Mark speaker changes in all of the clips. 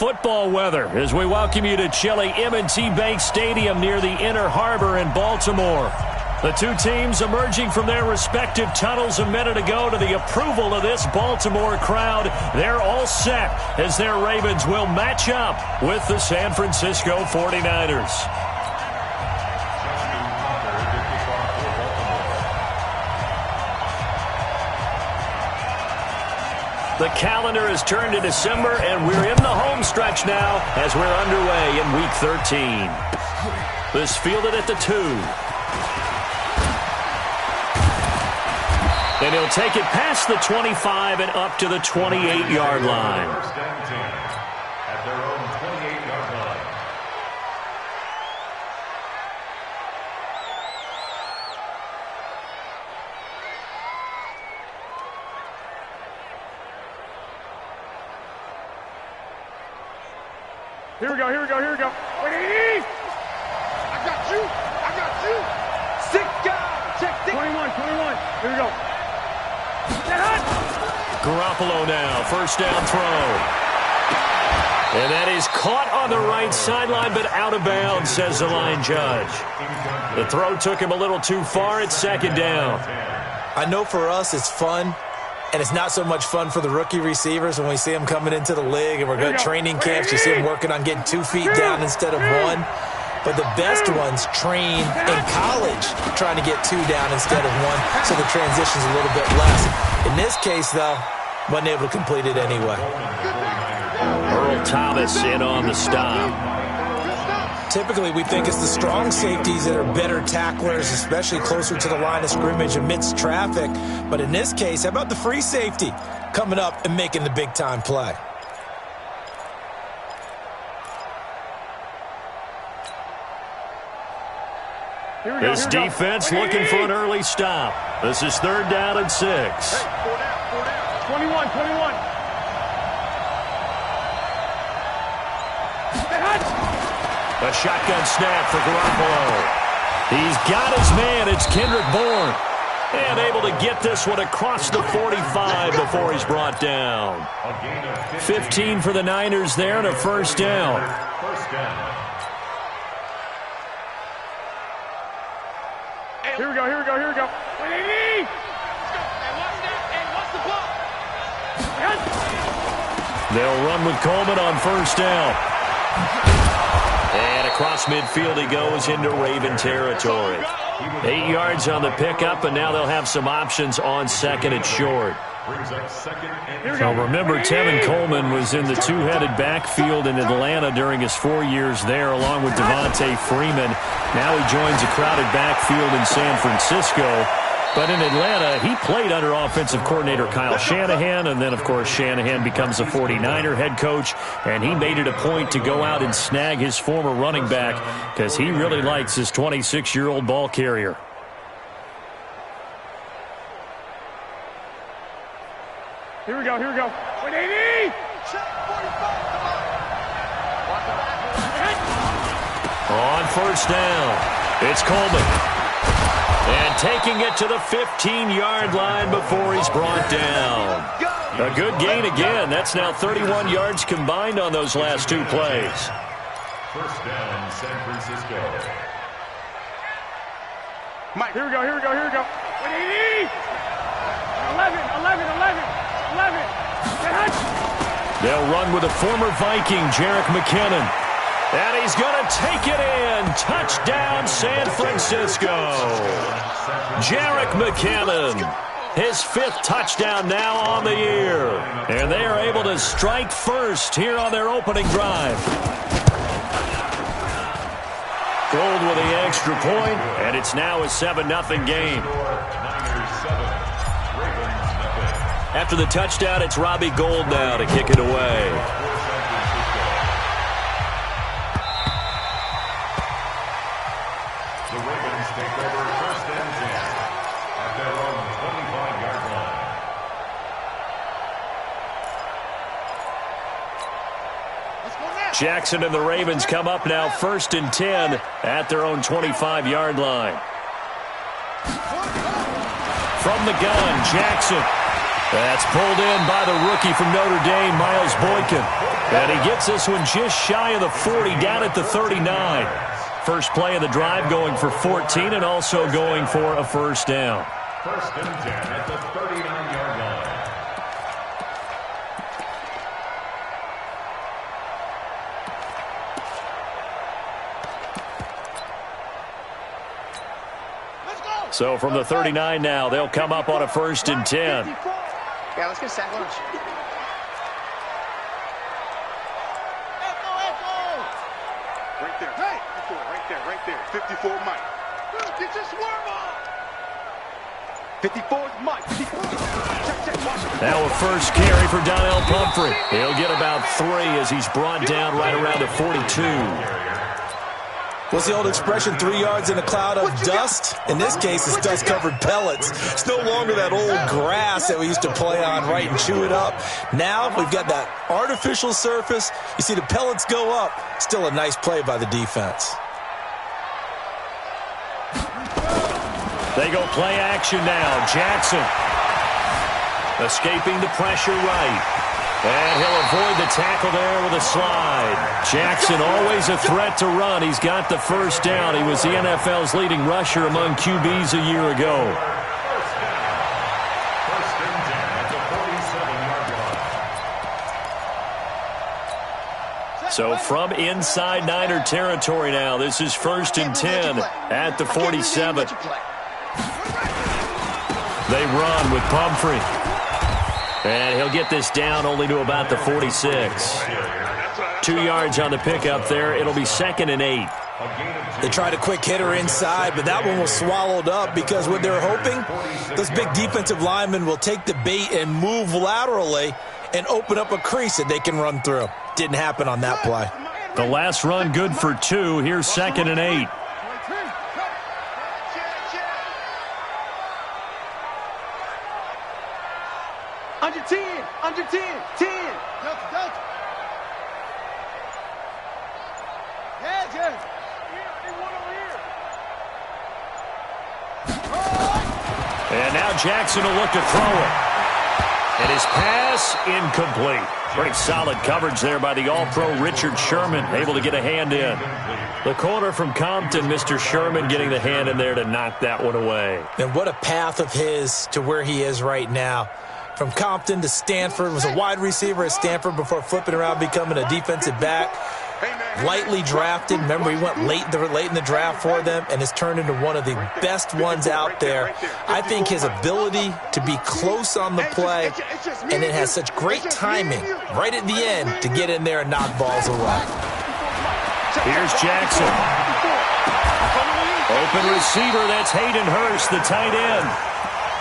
Speaker 1: Football weather as we welcome you to chilly M&T Bank Stadium near the Inner Harbor in Baltimore. The two teams emerging from their respective tunnels a minute ago to the approval of this Baltimore crowd. They're all set as their Ravens will match up with the San Francisco 49ers. The calendar has turned to December, and we're in the home stretch now as we're underway in Week 13. This fielded at the 2. And he'll take it past the 25 and up to the 28-yard line.
Speaker 2: First and 10 at their own 28-yard line.
Speaker 3: Here we go. Wait! I got you! 6 guys! Check 6! 21. Here we go.
Speaker 1: Garoppolo now, first down throw. And that is caught on the right sideline, but out of bounds, says the line judge. The throw took him a little too far at second down.
Speaker 4: I know for us it's fun. And it's not so much fun for the rookie receivers when we see them coming into the league and we're going to training camps. You see them working on getting 2 feet down instead of 1. But the best ones train in college trying to get 2 down instead of 1, so the transition's a little bit less. In this case, though, wasn't able to complete it anyway.
Speaker 1: Earl Thomas in on the stop.
Speaker 4: Typically, we think it's the strong safeties that are better tacklers, especially closer to the line of scrimmage amidst traffic. But in this case, how about the free safety coming up and making the big-time play?
Speaker 1: This defense looking for an early stop. This is 3rd down and 6.
Speaker 3: Hey, 21.
Speaker 1: A shotgun snap for Garoppolo. He's got his man. It's Kendrick Bourne. And able to get this one across the 45 before he's brought down. 15 for the Niners there and a first down.
Speaker 3: Here we go. Wait!
Speaker 1: They'll run with Coleman on first down. And across midfield he goes into Raven territory. 8 yards on the pickup, and now they'll have some options on second and short. Now remember, Tevin Coleman was in the two-headed backfield in Atlanta during his 4 years there, along with Devontae Freeman. Now he joins a crowded backfield in San Francisco. But in Atlanta, he played under offensive coordinator Kyle Shanahan, and then, of course, Shanahan becomes a 49er head coach, and he made it a point to go out and snag his former running back because he really likes his 26-year-old ball carrier.
Speaker 3: Here we go. Wait, 80!
Speaker 1: On first down, it's Coleman. And taking it to the 15-yard line before he's brought down. A good gain again. That's now 31 yards combined on those last 2 plays.
Speaker 2: First down, San Francisco.
Speaker 3: Mike, here we go. Wait, 80! 11.
Speaker 1: They'll run with a former Viking, Jerick McKinnon. And he's going to take it in. Touchdown, San Francisco. Jerick McKinnon, his 5th touchdown now on the year. And they are able to strike first here on their opening drive. Gold with the extra point, and it's now a 7-0 game. After the touchdown, it's Robbie Gould now to kick it away. Jackson and the Ravens come up now 1st and 10 at their own 25-yard line. From the gun, Jackson. That's pulled in by the rookie from Notre Dame, Miles Boykin. And he gets this one just shy of the 40, down at the 39. First play of the drive going for 14 and also going for a first down.
Speaker 2: First and 10 at the 39-yard line.
Speaker 1: So from the 39 now, they'll come up on a first and 10.
Speaker 5: Yeah, let's get sack lunch.
Speaker 3: Right there. Hey, 54, right there. 54 Mike. Get your swerve on. 54 is Mike. Check.
Speaker 1: Now a first carry for Donnell Pumphrey. He'll get about 3 as he's brought down right around the 42.
Speaker 4: What's the old expression, 3 yards in a cloud of dust? In this case, it's dust-covered pellets. It's no longer that old grass that we used to play on, right, and chew it up. Now we've got that artificial surface. You see the pellets go up. Still a nice play by the defense.
Speaker 1: They go play action now. Jackson escaping the pressure right. And he'll avoid the tackle there with a slide. Jackson always a threat to run. He's got the first down. He was the NFL's leading rusher among QBs a year ago.
Speaker 2: First and 10 at the 47-yard line.
Speaker 1: So from inside Niner territory now, this is first and 10 at the 47. They run with Pumphrey. And he'll get this down only to about the 46. 2 yards on the pickup there. It'll be second and 8.
Speaker 4: They tried a quick hitter inside, but that one was swallowed up because what they're hoping, those big defensive linemen will take the bait and move laterally and open up a crease that they can run through. Didn't happen on that play.
Speaker 1: The last run good for 2. Here's second and 8.
Speaker 5: Under 10, under 10, 10.
Speaker 3: Delta. Yeah, Jay. They one over here.
Speaker 1: And now Jackson will look to throw it. And his pass incomplete. Pretty solid coverage there by the All-Pro Richard Sherman, able to get a hand in. The corner from Compton, Mr. Sherman, getting the hand in there to knock that one away.
Speaker 4: And what a path of his to where he is right now. From Compton to Stanford, was a wide receiver at Stanford before flipping around, becoming a defensive back. Lightly drafted. Remember, he went late in the draft for them and has turned into one of the best ones out there. I think his ability to be close on the play and then has such great timing right at the end to get in there and knock balls away.
Speaker 1: Here's Jackson. Open receiver, that's Hayden Hurst, the tight end.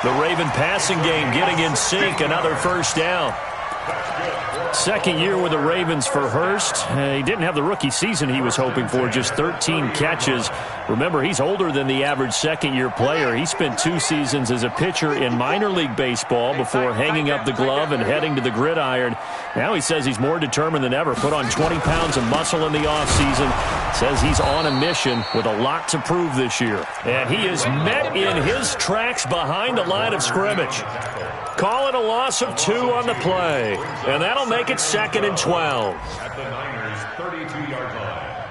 Speaker 1: The Raven passing game getting in sync, another first down. Second year with the Ravens for Hurst. He didn't have the rookie season he was hoping for, just 13 catches. Remember, he's older than the average second-year player. He spent 2 seasons as a pitcher in minor league baseball before hanging up the glove and heading to the gridiron. Now he says he's more determined than ever. Put on 20 pounds of muscle in the offseason. Says he's on a mission with a lot to prove this year. And he is met in his tracks behind the line of scrimmage. Call it a loss of 2 on the play. And that'll make it second and 12.
Speaker 2: At the Niners' 32-yard line.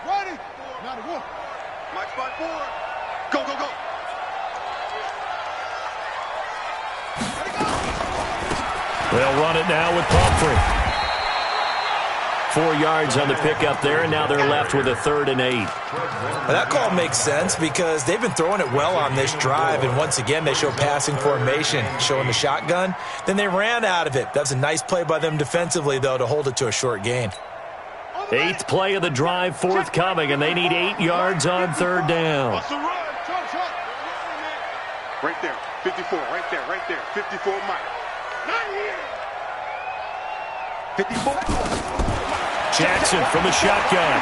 Speaker 3: Ready. Now the wolf. Mike spot forward. Go.
Speaker 1: They'll run it now with Pumphrey. 4 yards on the pickup there, and now they're left with a 3rd and 8.
Speaker 4: Well, that call makes sense because they've been throwing it well on this drive, and once again they show passing formation, showing the shotgun. Then they ran out of it. That's a nice play by them defensively, though, to hold it to a short gain.
Speaker 1: 8th play of the drive forthcoming, and they need 8 yards on 3rd down.
Speaker 3: Right there. 54. Right there. 54 Mike. 54.
Speaker 1: Jackson from the shotgun.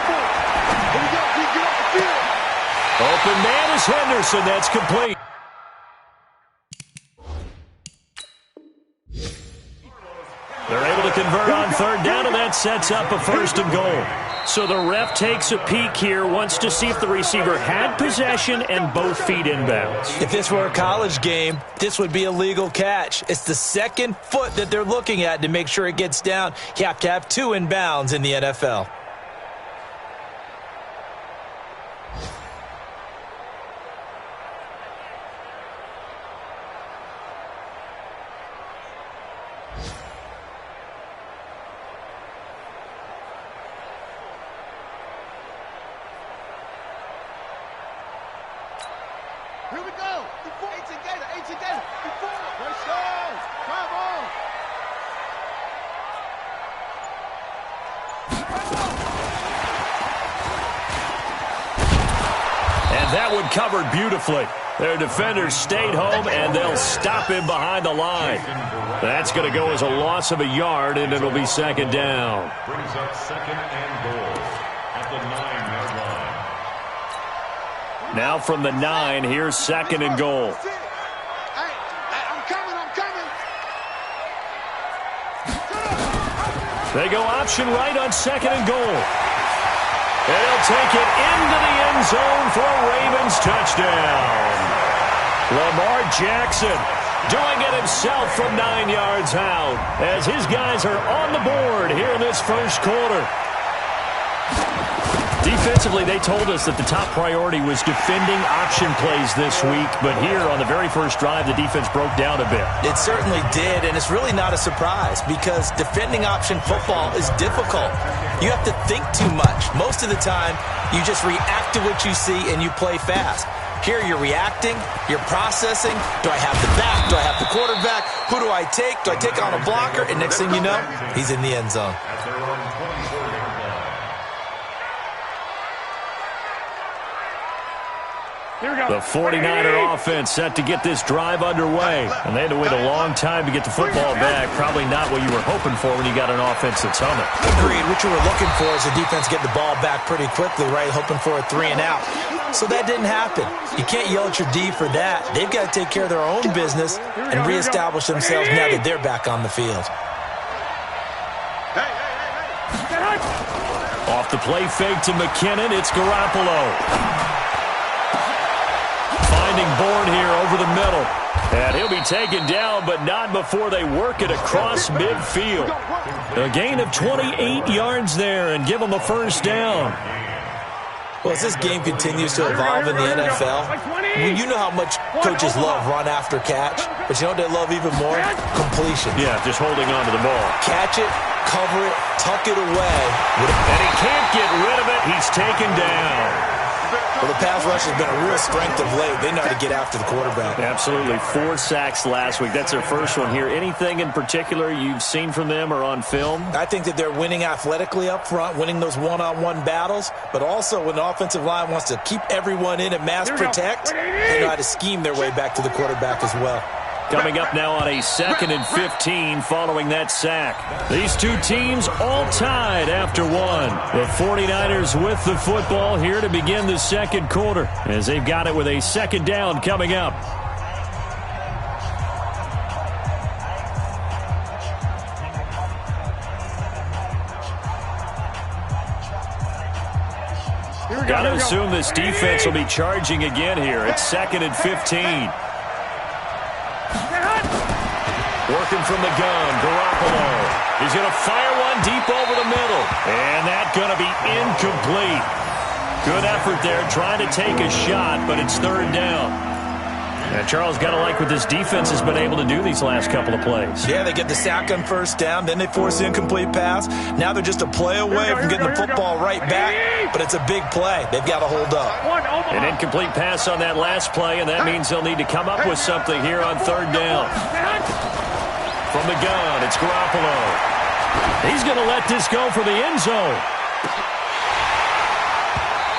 Speaker 1: Open man is Henderson. That's complete. They're able to convert on 3rd down, and that sets up a 1st and goal. So the ref takes a peek here, wants to see if the receiver had possession and both feet inbounds.
Speaker 4: If this were a college game, this would be a legal catch. It's the second foot that they're looking at to make sure it gets down. You have to have 2 inbounds in the NFL.
Speaker 3: Here we go. 18 Gator. Let's go. Come on.
Speaker 1: And that one covered beautifully. Their defenders stayed home, and they'll stop him behind the line. That's going to go as a loss of a yard, and it'll be second down.
Speaker 2: Brings up second and goal at the 9-yard line.
Speaker 1: Now from the 9, here's second and goal.
Speaker 3: Hey, I'm coming.
Speaker 1: They go option right on second and goal. And he'll take it into the end zone for a Ravens touchdown. Lamar Jackson doing it himself from 9 yards out as his guys are on the board here in this first quarter. Defensively, they told us that the top priority was defending option plays this week, but here on the very first drive, the defense broke down a bit.
Speaker 4: It certainly did, and it's really not a surprise because defending option football is difficult. You have to think too much. Most of the time, you just react to what you see and you play fast. Here you're reacting, you're processing. Do I have the back? Do I have the quarterback? Who do I take? Do I take on a blocker? And next thing you know, he's in the end zone.
Speaker 2: At their own 24-yard line.
Speaker 3: Here we go.
Speaker 1: The 49er offense set to get this drive underway. And they had to wait a long time to get the football back. Probably not what you were hoping for when you got an offense that's humming.
Speaker 4: Agreed. What you were looking for is the defense get the ball back pretty quickly, right? Hoping for a 3 and out. So that didn't happen. You can't yell at your D for that. They've got to take care of their own business and reestablish themselves now that they're back on the field.
Speaker 1: Off the play fake to McKinnon, it's Garoppolo. Finding Bourne here over the middle. And he'll be taken down, but not before they work it across midfield. A gain of 28 yards there and give them a first down.
Speaker 4: Well, as this game continues to evolve in the NFL, you know how much coaches love run after catch, but you know what they love even more? Completion.
Speaker 1: Yeah, just holding on to the ball.
Speaker 4: Catch it, cover it, tuck it away.
Speaker 1: And he can't get rid of it. He's taken down.
Speaker 4: Well, the pass rush has been a real strength of late. They know how to get after the quarterback.
Speaker 1: Absolutely. 4 sacks last week. That's their first one here. Anything in particular you've seen from them or on film?
Speaker 4: I think that they're winning athletically up front, winning those one-on-one battles, but also when the offensive line wants to keep everyone in and mass protect, they know how to scheme their way back to the quarterback as well.
Speaker 1: Coming up now on a 2nd and 15 following that sack. These two teams all tied after one. The 49ers with the football here to begin the second quarter as they've got it with a second down coming up. Got to assume this defense will be charging again here. It's 2nd and 15. Working from the gun, Garoppolo. He's going to fire one deep over the middle. And that's going to be incomplete. Good effort there, trying to take a shot, but it's 3rd down. And Charles, got to like what this defense has been able to do these last couple of plays.
Speaker 4: Yeah, they get the sack on 1st down, then they force the incomplete pass. Now they're just a play away from getting the football right back, but it's a big play. They've got to hold up.
Speaker 1: An incomplete pass on that last play, and that means they'll need to come up with something here on 3rd down. From the gun, it's Garoppolo. He's going to let this go for the end zone.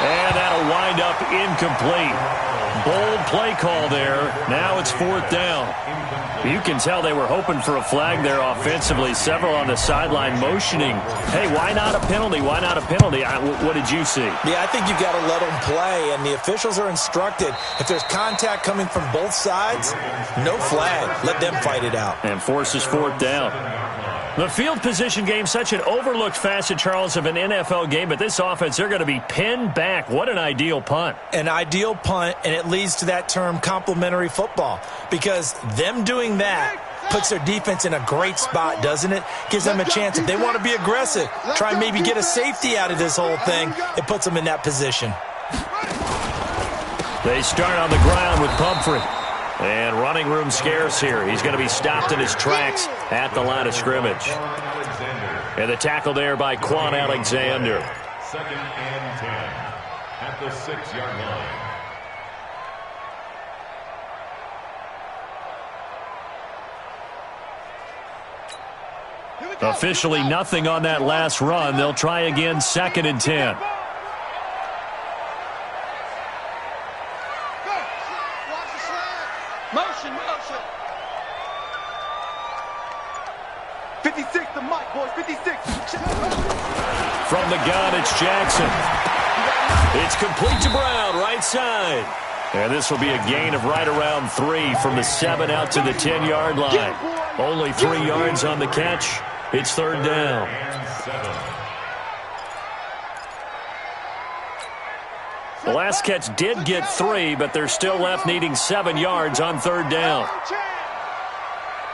Speaker 1: And that'll wind up incomplete. Bold play call there. Now it's 4th down. You can tell they were hoping for a flag there offensively. Several on the sideline motioning, hey, why not a penalty? Why not a penalty? What did you see?
Speaker 4: Yeah, I think you got to let them play, and the officials are instructed. If there's contact coming from both sides, no flag. Let them fight it out.
Speaker 1: And forces 4th down. The field position game, such an overlooked facet, Charles, of an NFL game, but this offense, they're going to be pinned back. What an ideal punt.
Speaker 4: An ideal punt, and it leads to that term complementary football, because them doing that puts their defense in a great spot, doesn't it? Gives them a chance. If they want to be aggressive, try and maybe get a safety out of this whole thing, it puts them in that position.
Speaker 1: They start on the ground with Pumphrey. And running room scarce here. He's going to be stopped in his tracks at the line of scrimmage. And the tackle there by Quan Alexander.
Speaker 2: 2nd and 10 at the 6-yard line.
Speaker 1: Officially nothing on that last run. They'll try again, 2nd and 10.
Speaker 5: Motion. 56, the mic, boys, 56.
Speaker 1: From the gun, it's Jackson. It's complete to Brown, right side. And this will be a gain of right around 3 from the 7 out to the 10-yard line. Only 3 yards on the catch. It's 3rd down. The last catch did get 3, but they're still left needing 7 yards on 3rd down.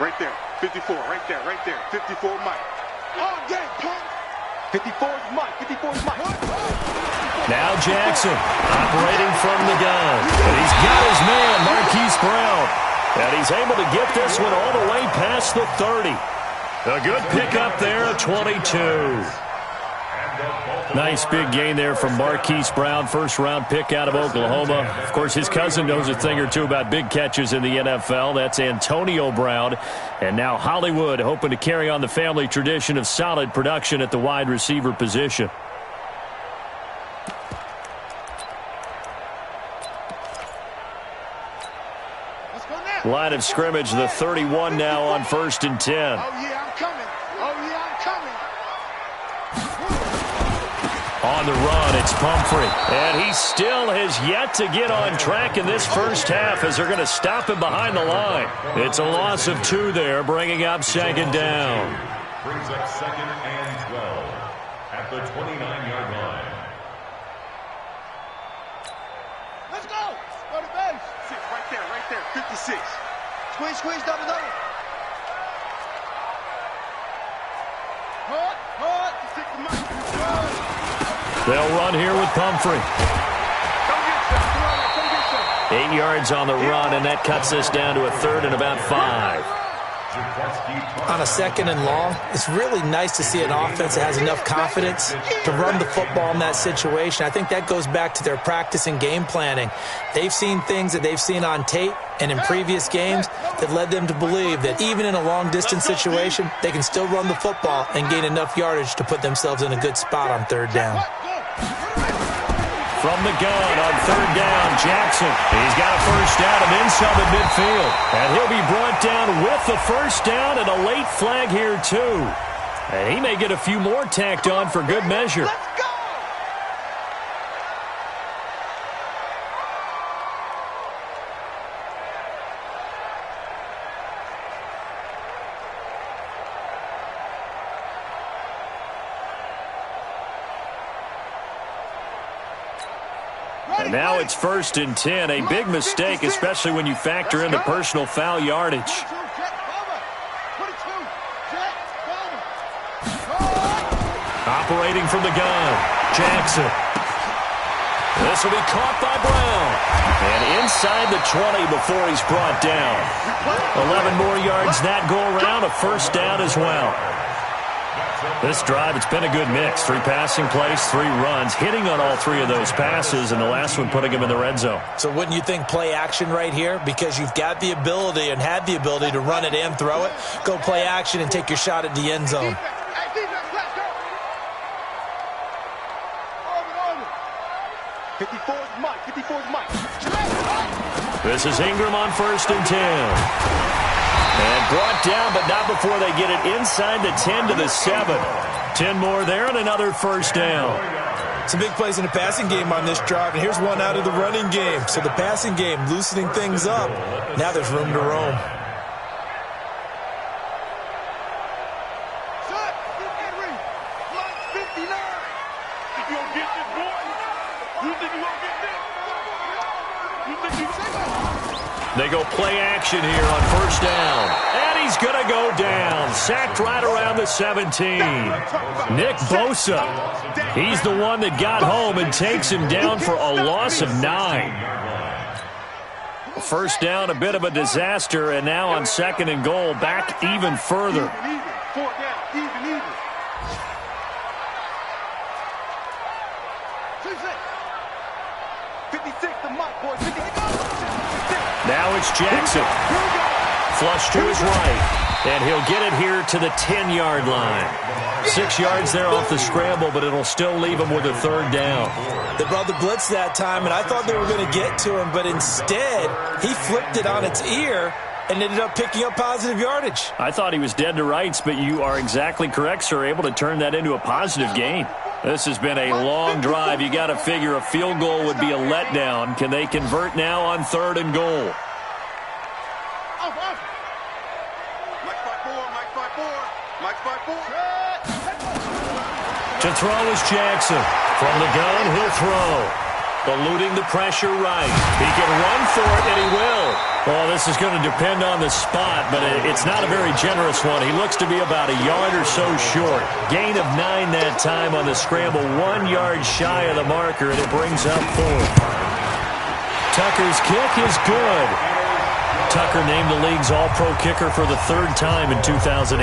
Speaker 3: Right there, 54, right there, 54 Mike. 54's Mike, 54's Mike.
Speaker 1: Now Jackson operating from the gun. And he's got his man, Marquise Brown. And he's able to get this one all the way past the 30. A good pickup there at 22. Nice big gain there from Marquise Brown, first-round pick out of Oklahoma. Of course, his cousin knows a thing or two about big catches in the NFL. That's Antonio Brown. And now Hollywood hoping to carry on the family tradition of solid production at the wide receiver position. Line of scrimmage, the 31 now on 1st and 10.
Speaker 3: Oh, yeah, I'm coming.
Speaker 1: On the run, it's Pumphrey. And he still has yet to get on track in this first half as they're going to stop him behind the line. It's a loss of 2 there, bringing up 2nd down.
Speaker 2: Brings up 2nd and 12 at the 29-yard line.
Speaker 3: Let's go. Go to base. 6, right there, 56. Squeeze, double. Hard. 6 to Mike.
Speaker 1: They'll run here with Pumphrey. 8 yards on the run, and that cuts this down to a 3rd and about 5.
Speaker 4: On a 2nd and long, it's really nice to see an offense that has enough confidence to run the football in that situation. I think that goes back to their practice and game planning. They've seen things that they've seen on tape and in previous games that led them to believe that even in a long-distance situation, they can still run the football and gain enough yardage to put themselves in a good spot on 3rd down.
Speaker 1: From the gun on 3rd down, Jackson. He's got a first down and then some at midfield. And he'll be brought down with the first down and a late flag here, too. And he may get a few more tacked on for good measure.
Speaker 3: Let's go.
Speaker 1: And now it's 1st and 10. A big mistake, especially when you factor in the personal foul yardage. Operating from the gun, Jackson. This will be caught by Brown. And inside the 20 before he's brought down. 11 more yards that go around, a first down as well. This drive, it's been a good mix. 3 passing plays, 3 runs, hitting on all 3 of those passes, and the last one putting him in the red zone.
Speaker 4: So wouldn't you think play action right here? Because you've got the ability and had the ability to run it and throw it. Go play action and take your shot at the end zone.
Speaker 5: 54's Mike. 54's Mike.
Speaker 1: This is Ingram on 1st and 10. And brought down, but not before they get it inside the 10 to the 7. 10 more there and another first down.
Speaker 4: Some big plays in the passing game on this drive, and here's one out of the running game. So the passing game loosening things up. Now there's room to roam.
Speaker 1: They go play action here on 1st down. And he's going to go down. Sacked right around the 17. Nick Bosa. He's the one that got home and takes him down for a loss of 9. 1st down, a bit of a disaster, and now on 2nd and goal, back even further. Now it's Jackson. Flush to his right. And he'll get it here to the 10-yard line. 6 yards there off the scramble, but it'll still leave him with a 3rd down.
Speaker 4: They brought the blitz that time, and I thought they were going to get to him, but instead he flipped it on its ear and ended up picking up positive yardage.
Speaker 1: I thought he was dead to rights, but you are exactly correct, sir, able to turn that into a positive gain. This has been a long drive. You got to figure a field goal would be a letdown. Can they convert now on 3rd and goal? To throw is Jackson. From the gun, he'll throw. Eluding the pressure right. He can run for it, and he will. Well, this is going to depend on the spot, but it's not a very generous one. He looks to be about a yard or so short. Gain of 9 that time on the scramble. 1 yard shy of the marker, and it brings up 4th. Tucker's kick is good. Tucker named the league's all-pro kicker for the 3rd time in 2018.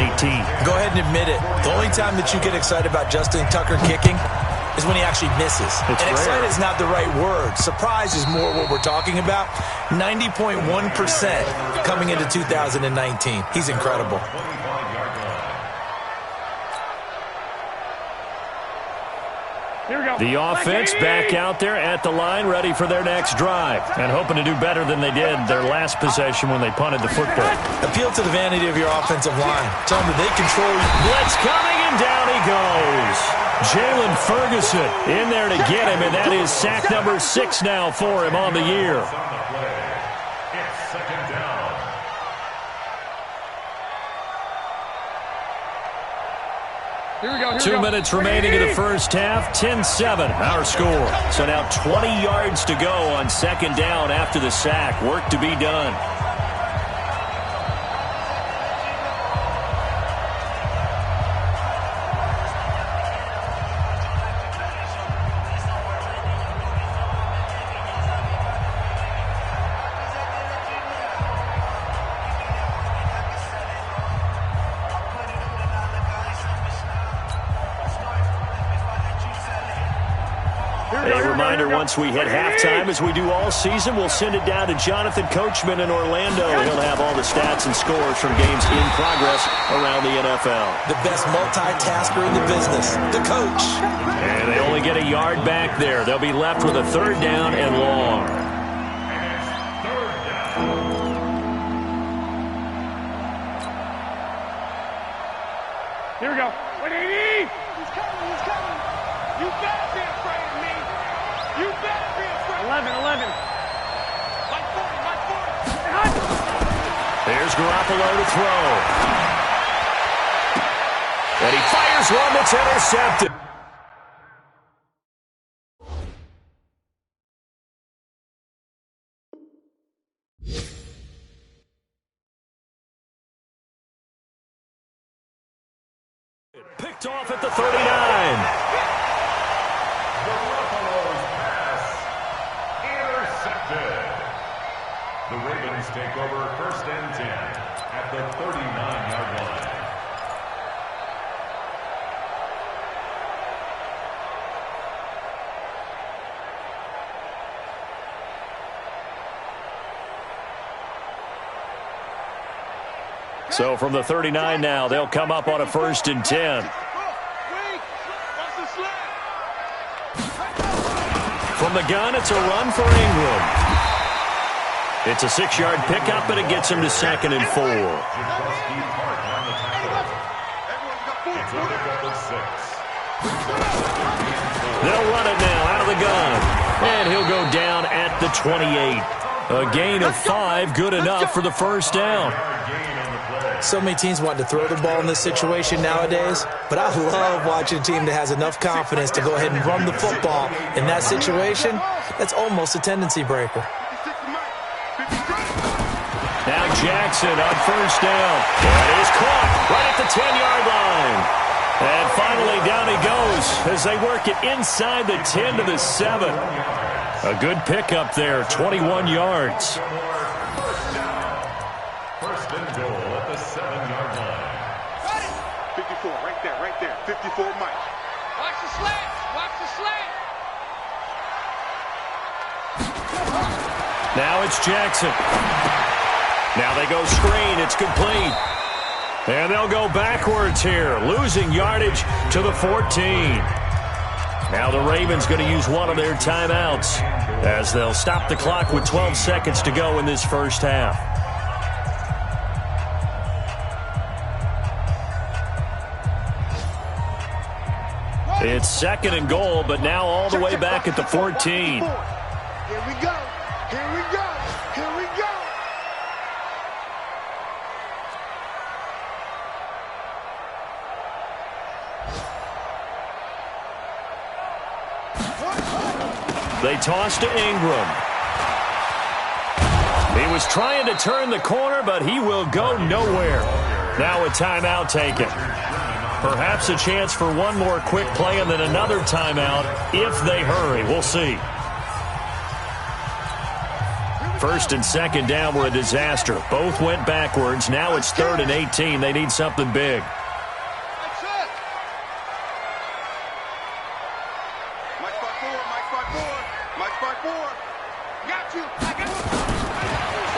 Speaker 4: Go ahead and admit it. The only time that you get excited about Justin Tucker kicking is when he actually misses. And excited is not the right word. Surprise is more what we're talking about. 90.1% coming into 2019. He's incredible.
Speaker 3: Here we go.
Speaker 1: The offense back out there at the line, ready for their next drive, and hoping to do better than they did their last possession when they punted the football.
Speaker 4: Appeal to the vanity of your offensive line. Tell them that they control you.
Speaker 1: Blitz coming, and down he goes. Jalen Ferguson in there to get him, and that is sack number 6 now for him on the year.
Speaker 2: It's 2nd down.
Speaker 3: Here we go.
Speaker 1: 2 minutes remaining in the first half. 10-7, our score. So now 20 yards to go on 2nd down after the sack. Work to be done. Once we hit halftime, as we do all season, we'll send it down to Jonathan Coachman in Orlando. He'll have all the stats and scores from games in progress around the NFL.
Speaker 4: The best multitasker in the business, the coach.
Speaker 1: And they only get a yard back there. They'll be left with a 3rd down and long.
Speaker 3: Here we go. What do you need? He's coming. He's coming. You better be afraid of me. You better be afraid. 11. Mike 40.
Speaker 1: Here's Garoppolo to throw. And he fires one that's intercepted. Picked off at the 39.
Speaker 2: Garoppolo's pass intercepted. The Ravens take over 1st and 10 at the 39-yard line.
Speaker 1: So from the 39 now, they'll come up on a 1st and 10. From the gun, it's a run for Ingram. It's a 6-yard pickup, and it gets him to 2nd and 4. They'll run it now out of the gun. And he'll go down at the 28. A gain of 5, good enough for the first down.
Speaker 4: So many teams want to throw the ball in this situation nowadays, but I love watching a team that has enough confidence to go ahead and run the football. In that situation, that's almost a tendency breaker.
Speaker 1: Now Jackson on first down. That is caught right at the 10-yard line. And finally down he goes as they work it inside the 10 to the 7. A good pickup there, 21 yards.
Speaker 2: First and goal at the 7-yard line.
Speaker 5: 54, right there. 54, Mike.
Speaker 3: Watch the slant. Watch the slant.
Speaker 1: Now it's Jackson. Now they go screen. It's complete. And they'll go backwards here, losing yardage to the 14. Now the Ravens going to use one of their timeouts as they'll stop the clock with 12 seconds to go in this first half. It's 2nd and goal, but now all the way back at the 14.
Speaker 5: Here we go. Here we go. Here we go.
Speaker 1: They toss to Ingram. He was trying to turn the corner, but he will go nowhere. Now a timeout taken. Perhaps a chance for one more quick play and then another timeout if they hurry. We'll see. 1st and 2nd down were a disaster. Both went backwards. Now it's 3rd and 18. They need something big.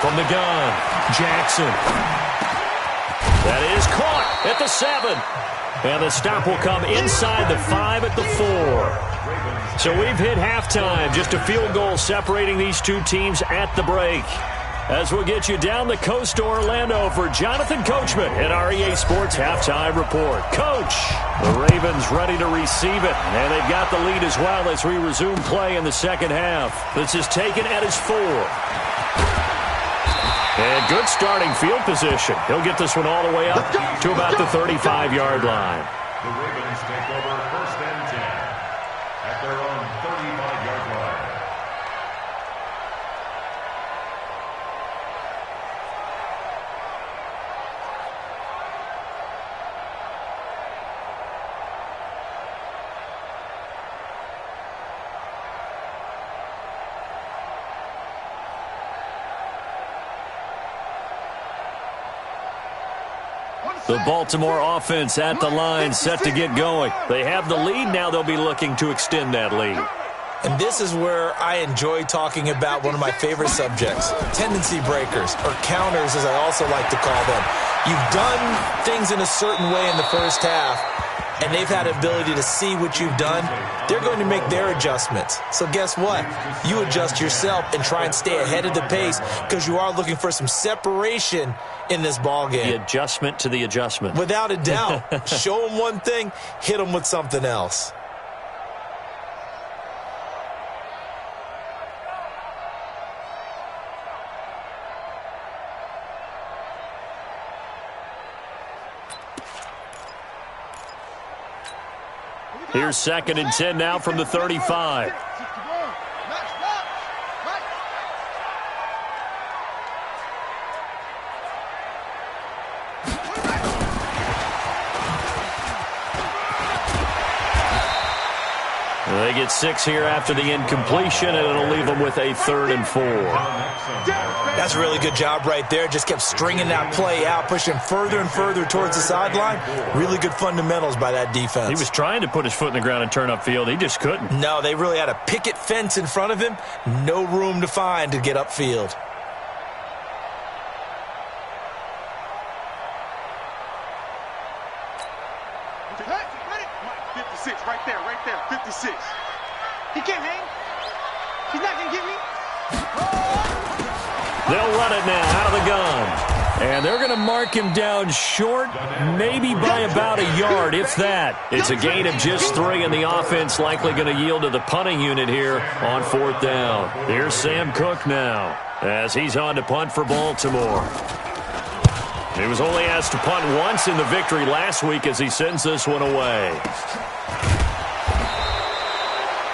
Speaker 1: From the gun, Jackson. That is caught at the 7. And the stop will come inside the 5 at the 4. So we've hit halftime. Just a field goal separating these two teams at the break. As we'll get you down the coast to Orlando for Jonathan Coachman at our EA Sports Halftime Report. Coach, the Ravens ready to receive it. And they've got the lead as well as we resume play in the second half. This is taken at his 4. And good starting field position. He'll get this one all the way up to about the 35-yard line.
Speaker 2: The Ravens take over 1st and 10 at their own 35-yard line.
Speaker 1: The Baltimore offense at the line, set to get going. They have the lead. Now they'll be looking to extend that lead.
Speaker 4: And this is where I enjoy talking about one of my favorite subjects, tendency breakers, or counters as I also like to call them. You've done things in a certain way in the first half, and they've had the ability to see what you've done. They're going to make their adjustments. So guess what? You adjust yourself and try and stay ahead of the pace because you are looking for some separation in this ball game.
Speaker 1: The adjustment to the adjustment.
Speaker 4: Without a doubt. Show them one thing, hit them with something else.
Speaker 1: Here's 2nd and 10 now from the 35. They get 6 here after the incompletion, and it'll leave them with a 3rd and 4.
Speaker 4: That's a really good job right there. Just kept stringing that play out, pushing further and further towards the sideline. Really good fundamentals by that defense.
Speaker 1: He was trying to put his foot in the ground and turn upfield. He just couldn't.
Speaker 4: No, they really had a picket fence in front of him. No room to find to get upfield.
Speaker 5: Right there, 56. He can't hang. He's not going to get me.
Speaker 1: They'll run it now out of the gun. And they're going to mark him down short, maybe by about a yard, if that. It's a gain of just 3, and the offense likely going to yield to the punting unit here on 4th down. Here's Sam Cook now as he's on to punt for Baltimore. He was only asked to punt once in the victory last week as he sends this one away.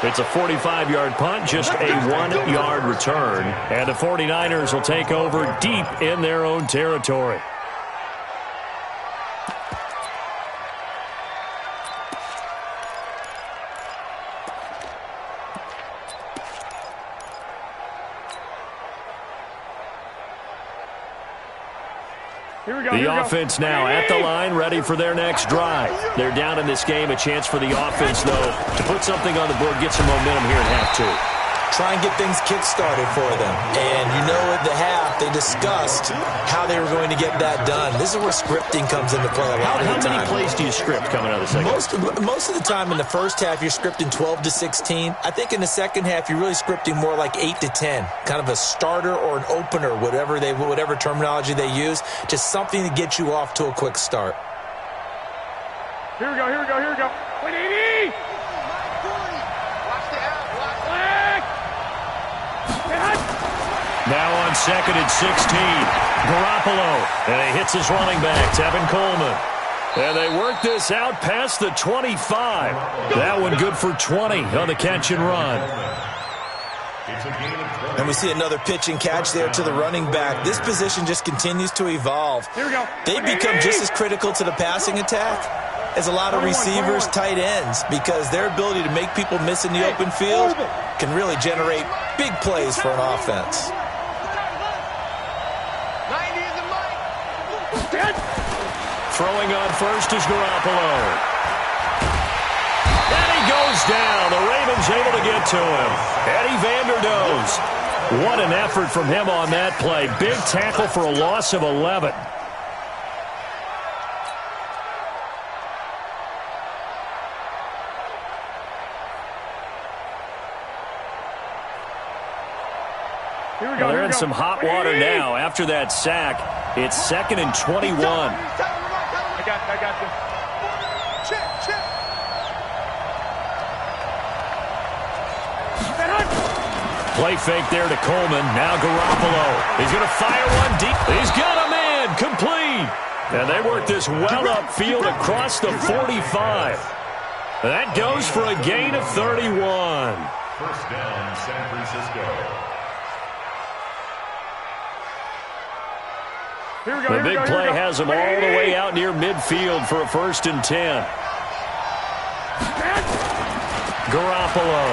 Speaker 1: It's a 45-yard punt, just a 1-yard return. And the 49ers will take over deep in their own territory. The offense now at the line, ready for their next drive. They're down in this game. A chance for the offense, though, to put something on the board, get some momentum here at half 2.
Speaker 4: Try and get things kick-started for them. And you know at the half, they discussed how they were going to get that done. This is where scripting comes into play a lot of the time.
Speaker 1: How many plays do you script coming out of the second?
Speaker 4: Most of the time in the first half, you're scripting 12 to 16. I think in the second half, you're really scripting more like 8 to 10. Kind of a starter or an opener, whatever terminology they use. Just something to get you off to a quick start.
Speaker 3: Here we go. 180!
Speaker 1: Now on 2nd and 16, Garoppolo, and he hits his running back, Tevin Coleman. And they work this out past the 25. That one good for 20 on the catch and run.
Speaker 4: And we see another pitch and catch there to the running back. This position just continues to evolve.
Speaker 3: Here we go.
Speaker 4: They become just as critical to the passing attack as a lot of receivers, tight ends, because their ability to make people miss in the open field can really generate big plays for an offense.
Speaker 1: Throwing on first is Garoppolo. And he goes down. The Ravens able to get to him. Eddie Vanderdoes. What an effort from him on that play. Big tackle for a loss of 11. Well, they're in some hot water now after that sack. It's 2nd and 21.
Speaker 3: I got you.
Speaker 5: Check.
Speaker 1: Play fake there to Coleman. Now Garoppolo. He's going to fire one deep. He's got a man. Complete. And they work this well upfield across the 45. That goes for a gain of 31.
Speaker 2: First down, San Francisco.
Speaker 1: The big play has them all the way out near midfield for a 1st and 10. Garoppolo.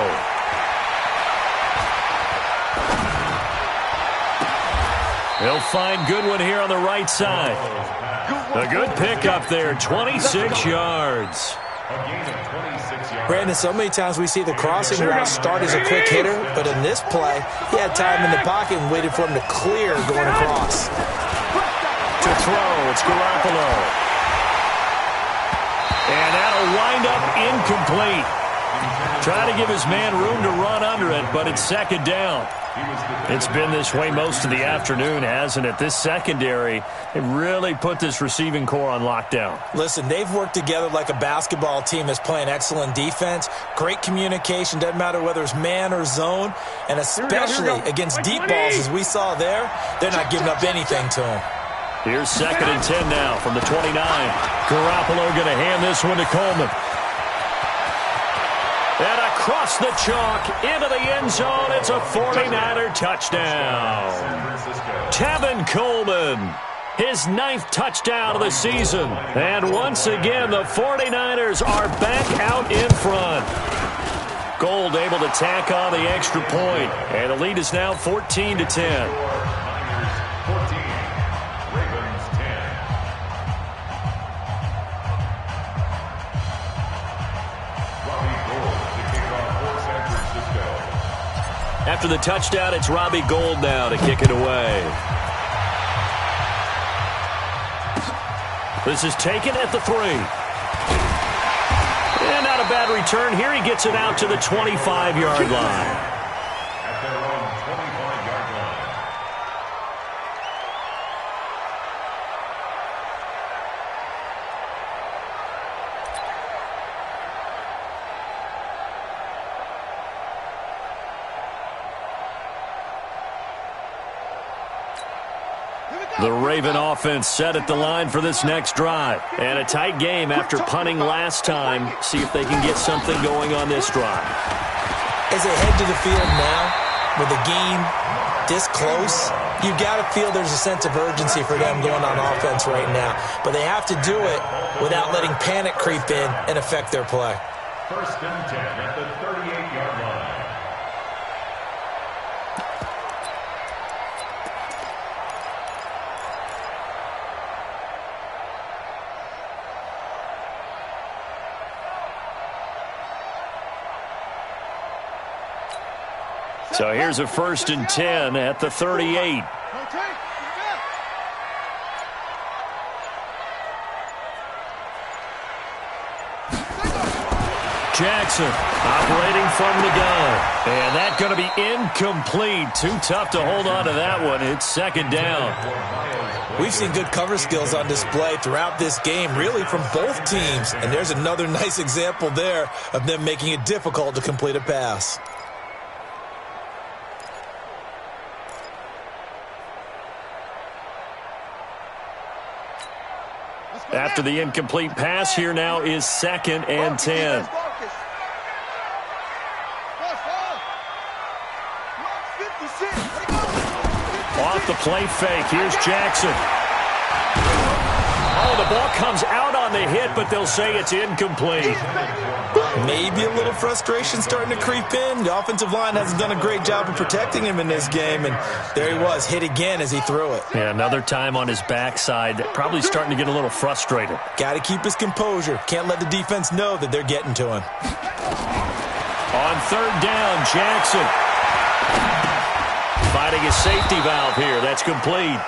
Speaker 1: He'll find Goodwin here on the right side. A good pickup there, 26 yards.
Speaker 4: Brandon, so many times we see the crossing route start as a quick hitter, but in this play, he had time in the pocket and waited for him to clear going across.
Speaker 1: To throw, it's Garoppolo. And that'll wind up incomplete. Trying to give his man room to run under it, but it's 2nd down. It's been this way most of the afternoon, hasn't it? This secondary, they really put this receiving core on lockdown.
Speaker 4: Listen, they've worked together like a basketball team that's playing excellent defense. Great communication, doesn't matter whether it's man or zone. And especially against deep balls, as we saw there, they're not giving up anything to them.
Speaker 1: Here's 2nd and 10 now from the 29. Garoppolo going to hand this one to Coleman. And across the chalk into the end zone. It's a 49er touchdown. Tevin Coleman, his 9th touchdown of the season. And once again, the 49ers are back out in front. Gold able to tack on the extra point. And the lead is now 14-10. After the touchdown, it's Robbie Gould now to kick it away. This is taken at the 3. And not a bad return here. He gets it out to the 25-yard line. The Raven offense set at the line for this next drive. And a tight game after punting last time. See if they can get something going on this drive.
Speaker 4: As they head to the field now, with the game this close, you've got to feel there's a sense of urgency for them going on offense right now. But they have to do it without letting panic creep in and affect their play.
Speaker 2: First and 10 at the 38-yard line.
Speaker 1: So here's a first and 10 at the 38. Jackson operating from the gun. And that's going to be incomplete. Too tough to hold on to that one. It's second down.
Speaker 4: We've seen good cover skills on display throughout this game, really from both teams. And there's another nice example there of them making it difficult to complete a pass.
Speaker 1: After the incomplete pass, here now is second and 10. Off the play fake, here's Jackson. Oh, the ball comes out on the hit, but they'll say it's incomplete.
Speaker 4: Maybe a little frustration starting to creep in. The offensive line hasn't done a great job of protecting him in this game, and there he was, hit again as he threw it.
Speaker 1: Yeah, another time on his backside, probably starting to get a little frustrated.
Speaker 4: Got to keep his composure. Can't let the defense know that they're getting to him.
Speaker 1: On third down, Jackson. Finding a safety valve here. That's complete.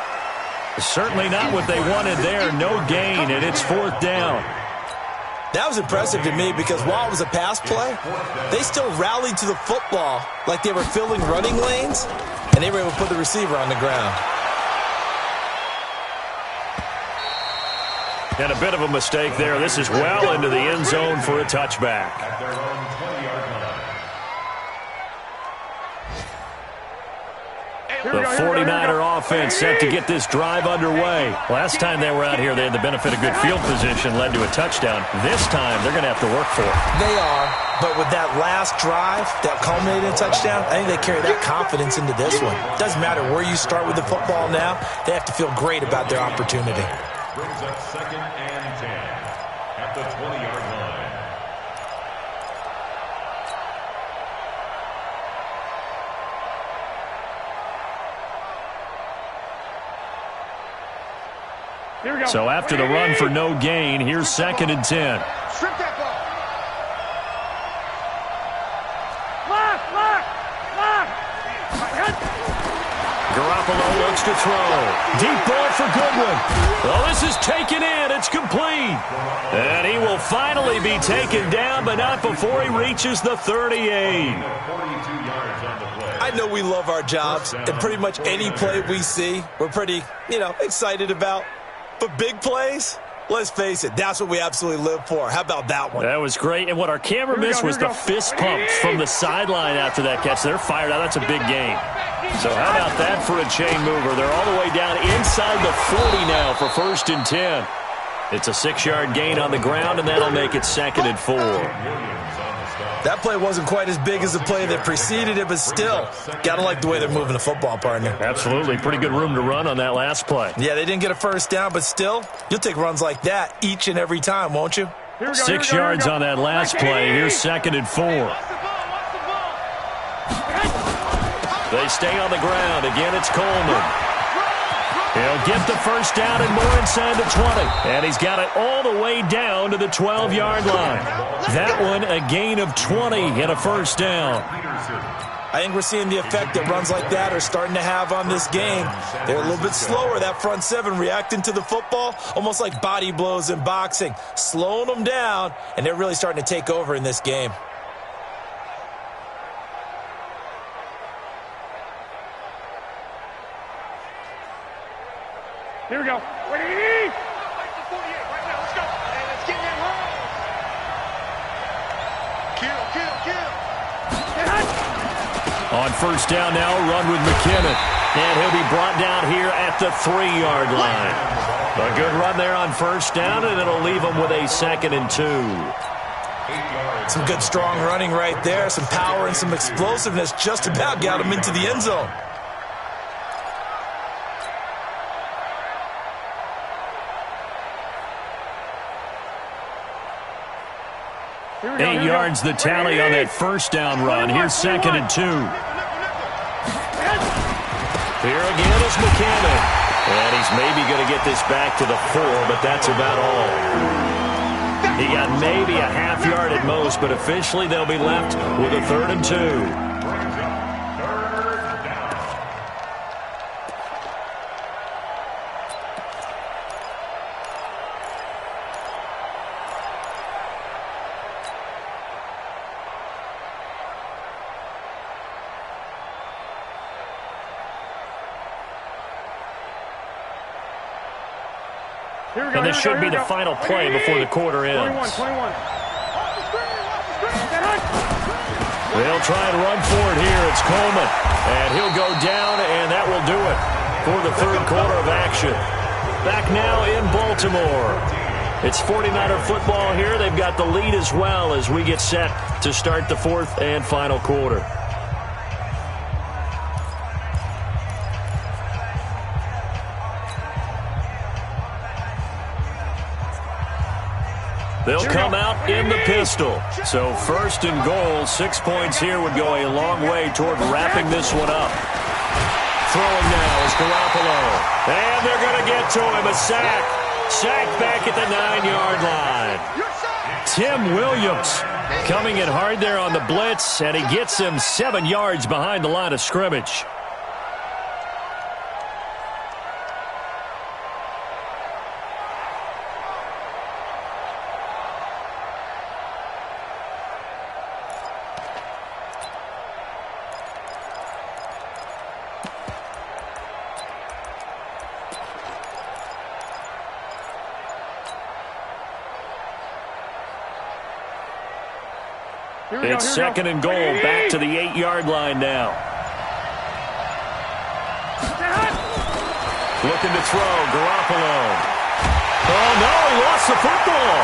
Speaker 1: Certainly not what they wanted there. No gain, and it's fourth down.
Speaker 4: That was impressive to me because while it was a pass play, they still rallied to the football like they were filling running lanes, and they were able to put the receiver on the ground.
Speaker 1: And a bit of a mistake there. This is well into the end zone for a touchback.
Speaker 2: At their own 20-yard line.
Speaker 1: The 49er offense set to get this drive underway. Last time they were out here, they had the benefit of good field position, led to a touchdown. This time, they're going to have to work for it.
Speaker 4: They are, but with that last drive that culminated in a touchdown, I think they carry that confidence into this one. Doesn't matter where you start with the football now, they have to feel great about their opportunity.
Speaker 2: Brings up second and 10 at the 20-yard line.
Speaker 3: Here we go.
Speaker 1: So after the run for no gain, here's second and 10.
Speaker 5: Strip that ball.
Speaker 1: Garoppolo looks to throw. Deep ball for Goodwin. Well, this is taken in. It's complete. And he will finally be taken down, but not before he reaches the 38.
Speaker 4: I know we love our jobs, and pretty much any play we see, we're pretty, excited about. But big plays, let's face it, that's what we absolutely live for. How about that one?
Speaker 1: That was great. And what our camera missed was the fist pumps from the sideline after that catch. They're fired out. That's a big gain. So how about that for a chain mover? They're all the way down inside the 40 now for first and 10. It's a 6-yard gain on the ground, and that'll make it second and 4.
Speaker 4: That play wasn't quite as big as the play that preceded it, but still, got to like the way they're moving the football, partner.
Speaker 1: Absolutely. Pretty good room to run on that last play.
Speaker 4: Yeah, they didn't get a first down, but still, you'll take runs like that each and every time, won't you?
Speaker 1: 6 yards on that last play. Here's second and 4. They stay on the ground. Again, it's Coleman. He'll get the first down and more inside the 20. And he's got it all the way down to the 12-yard line. That one, a gain of 20 and a first down.
Speaker 4: I think we're seeing the effect that runs like that are starting to have on this game. They're a little bit slower, that front seven, reacting to the football, almost like body blows in boxing, slowing them down, and they're really starting to take over in this game.
Speaker 3: Here we go. Ready? Let's go.
Speaker 5: Hey, let's get that roll. Kill.
Speaker 3: Get hot.
Speaker 1: On first down now, run with McKinnon. And he'll be brought down here at the 3-yard line. A good run there on first down, and it'll leave them with a 2nd and 2.
Speaker 4: Some good strong running right there. Some power and some explosiveness just about got him into the end zone.
Speaker 1: Eight yards the tally on that first down run. Here's 2nd and 2. Here again is McCammon. And he's maybe going to get this back to the 4, but that's about all. He got maybe a half yard at most, but officially they'll be left with a 3rd and 2. And this should be the final play before the quarter ends.
Speaker 3: 21.
Speaker 1: They'll try and run for it here. It's Coleman. And he'll go down, and that will do it for the 3rd quarter of action. Back now in Baltimore. It's 49er football here. They've got the lead as well as we get set to start the 4th and final quarter. They'll come out in the pistol. So 1st and goal, 6 points here would go a long way toward wrapping this one up. Throwing now is Garoppolo. And they're going to get to him. A sack. Sack back at the 9-yard line. Tim Williams coming in hard there on the blitz, and he gets him 7 yards behind the line of scrimmage. It's 2nd and goal, back to the 8-yard line now. Looking to throw, Garoppolo. Oh, no, he lost the football.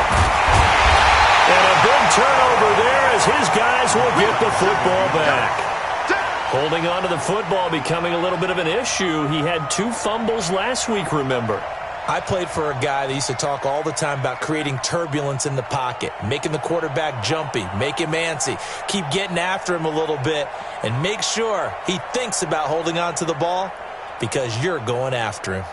Speaker 1: And a big turnover there as his guys will get the football back. Holding on to the football becoming a little bit of an issue. He had 2 fumbles last week, remember.
Speaker 4: I played for a guy that used to talk all the time about creating turbulence in the pocket, making the quarterback jumpy, make him antsy, keep getting after him a little bit, and make sure he thinks about holding on to the ball because you're going after him.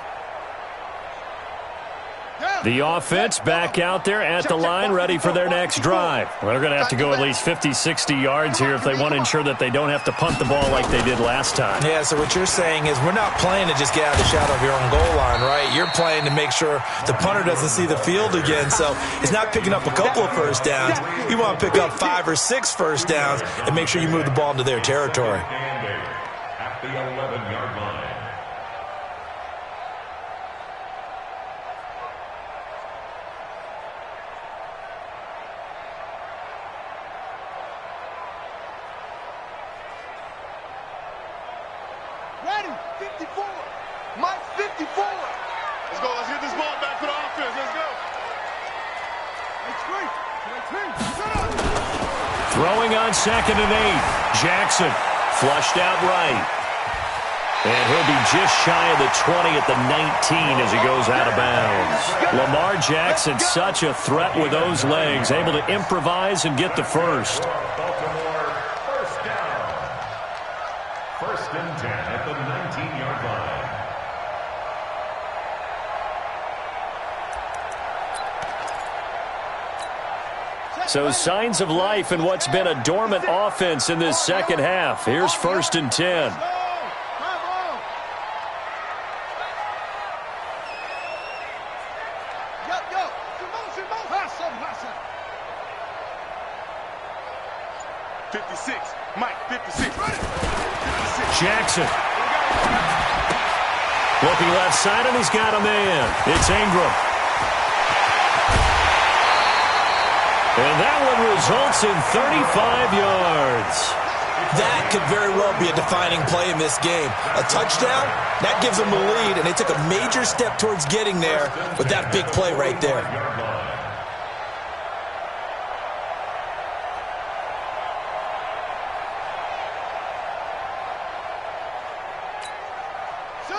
Speaker 1: The offense back out there at the line, ready for their next drive. Well, they're going to have to go at least 50, 60 yards here if they want to ensure that they don't have to punt the ball like they did last time.
Speaker 4: Yeah, so what you're saying is we're not playing to just get out of the shadow of your own goal line, right? You're playing to make sure the punter doesn't see the field again. So it's not picking up a couple of first downs. You want to pick up 5 or 6 first downs and make sure you move the ball into their territory.
Speaker 2: At the 11-yard line.
Speaker 5: Ready, 54. Mike, 54. Let's go. Let's get this ball back for the offense. Let's go.
Speaker 1: Throwing on 2nd and 8. Jackson flushed out right. And he'll be just shy of the 20 at the 19 as he goes out of bounds. Lamar Jackson, such a threat with those legs, able to improvise and get the first.
Speaker 2: Baltimore, first down. 1st and 10 at the 19-yard line.
Speaker 1: So signs of life in what's been a dormant offense in this second half. Here's 1st and 10. Jackson. Looking left side, and he's got a man. It's Ingram. And that one results in 35 yards.
Speaker 4: That could very well be a defining play in this game. A touchdown, that gives them the lead, and they took a major step towards getting there with that big play right there.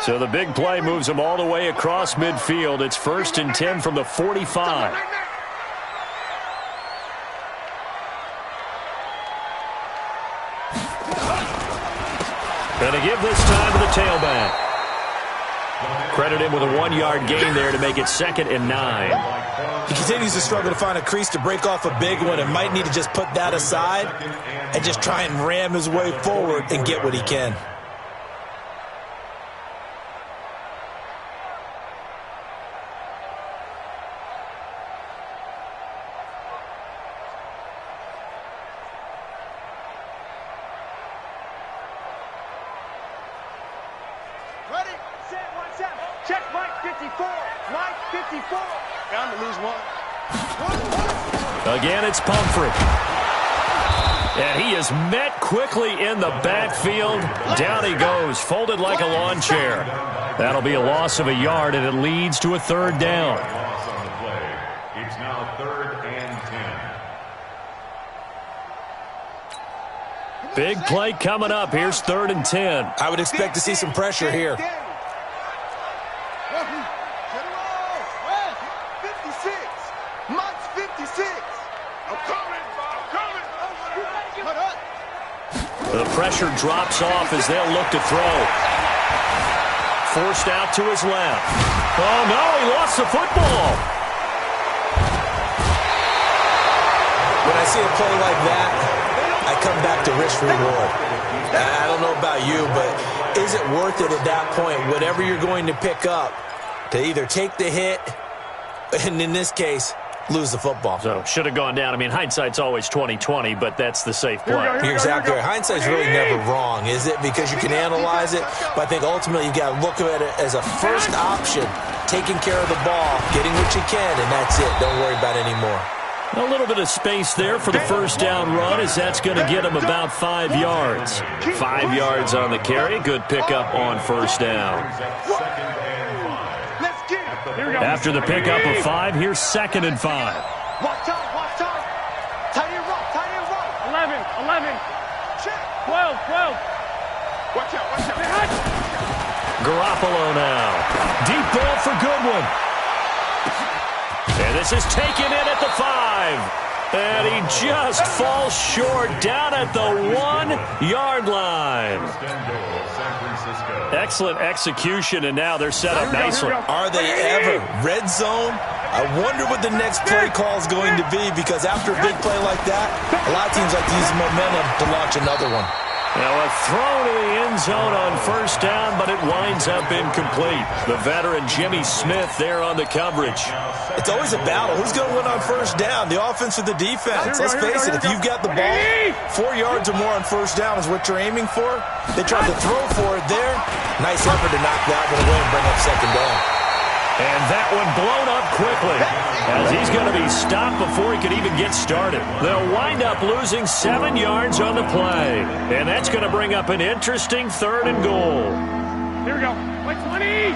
Speaker 1: So the big play moves them all the way across midfield. It's 1st and 10 from the 45. Going to give this time to the tailback. Credit him with a 1-yard gain there to make it 2nd and 9.
Speaker 4: He continues to struggle to find a crease to break off a big one and might need to just put that aside and just try and ram his way forward and get what he can.
Speaker 3: Check Mike 54. Mike 54. Bound to lose one.
Speaker 1: Again, it's Pumphrey. And he is met quickly in the backfield. Down he goes, folded like a lawn chair. That'll be a loss of a yard, and it leads to a 3rd down.
Speaker 2: Loss on the play. It's now 3rd and 10.
Speaker 1: Big play coming up. Here's 3rd and 10.
Speaker 4: I would expect to see some pressure here.
Speaker 5: 56. Mike's 56. I'm coming.
Speaker 1: The pressure drops off as they'll look to throw. Forced out to his left. Oh, no, he lost the football.
Speaker 4: When I see a play like that, I come back to risk reward. I don't know about you, but is it worth it at that point, whatever you're going to pick up, to either take the hit and, in this case, lose the football?
Speaker 1: So, should have gone down. I mean, hindsight's always 20/20, but that's the safe play.
Speaker 4: You're exactly right. Hindsight's really never wrong, is it? Because you can analyze it, but I think ultimately you got to look at it as a first option, taking care of the ball, getting what you can, and that's it. Don't worry about it anymore.
Speaker 1: A little bit of space there for the 1st down run, as that's going to get him about 5 yards. 5 yards on the carry. Good pickup on 1st down. After the pickup of 5, here's 2nd and 5.
Speaker 3: Watch time. Tight end right. 11. 12. Watch out.
Speaker 1: Garoppolo now. Deep ball for Goodwin. And this is taken in at the 5. And he just falls short down at the 1-yard line. Excellent execution, and now they're set up nicely.
Speaker 4: Are they ever? Red zone? I wonder what the next play call is going to be, because after a big play like that, a lot of teams like to use momentum to launch another one.
Speaker 1: Now a throw to the end zone on 1st down, but it winds up incomplete. The veteran Jimmy Smith there on the coverage.
Speaker 4: It's always a battle. Who's going to win on 1st down? The offense or the defense? Let's face it, if you've got the ball, 4 yards or more on 1st down is what you're aiming for. They tried to throw for it there. Nice effort to knock that one away and bring up 2nd down.
Speaker 1: And that one blown up quickly, as he's going to be stopped before he could even get started. They'll wind up losing 7 yards on the play. And that's going to bring up an interesting 3rd and goal.
Speaker 3: Here we go. Wait, 20.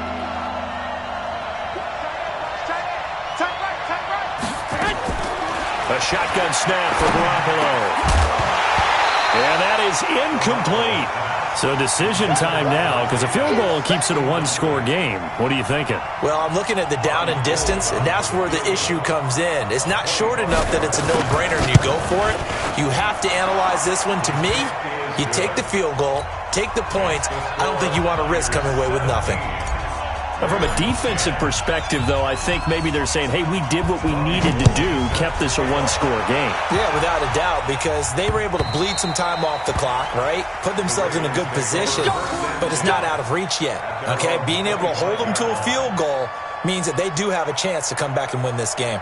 Speaker 1: A shotgun snap for Garoppolo. And that is incomplete. So decision time now, because a field goal keeps it a 1-score game. What are you thinking?
Speaker 4: Well, I'm looking at the down and distance, and that's where the issue comes in. It's not short enough that it's a no-brainer and you go for it. You have to analyze this one. To me, you take the field goal, take the points. I don't think you want to risk coming away with nothing.
Speaker 1: From a defensive perspective, though, I think maybe they're saying, hey, we did what we needed to do, kept this a 1-score game.
Speaker 4: Yeah, without a doubt, because they were able to bleed some time off the clock, right? Put themselves in a good position, but it's not out of reach yet, okay? Being able to hold them to a field goal means that they do have a chance to come back and win this game.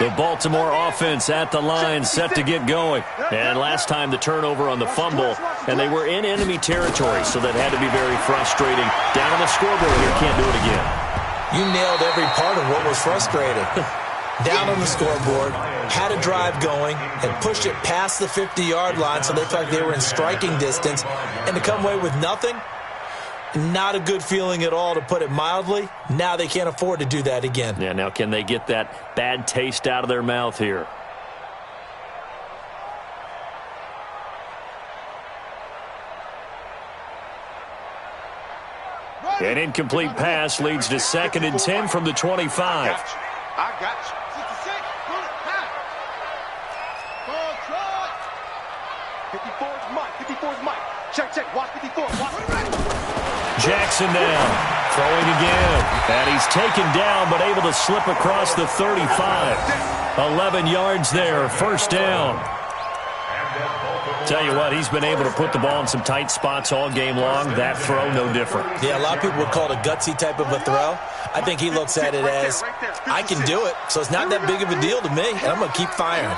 Speaker 1: The Baltimore offense at the line, set to get going. And last time the turnover on the fumble, and they were in enemy territory, so that had to be very frustrating. Down on the scoreboard here, can't do it again.
Speaker 4: You nailed every part of what was frustrating. Down on the scoreboard, had a drive going, and pushed it past the 50-yard line so they felt like they were in striking distance, and to come away with nothing, not a good feeling at all, to put it mildly. Now they can't afford to do that again.
Speaker 1: Yeah, now can they get that bad taste out of their mouth here? An incomplete pass leads to 2nd and 10 from the 25.
Speaker 5: I got you. 54 is Mike. 54 is Mike. Check. Watch 54. Watch.
Speaker 1: Jackson now. Throwing again. And he's taken down, but able to slip across the 35. 11 yards there. First down. Tell you what, he's been able to put the ball in some tight spots all game long. That throw, no different.
Speaker 4: Yeah, a lot of people would call it a gutsy type of a throw. I think he looks at it as, I can do it, so it's not that big of a deal to me, and I'm going to keep firing.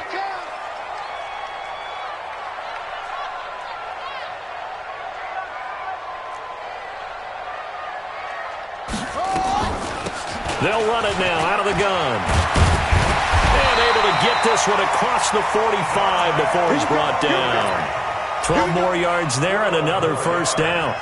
Speaker 1: They'll run it now out of the gun. And able to get this one across the 45 before he's brought down. 12 more yards there and another first down.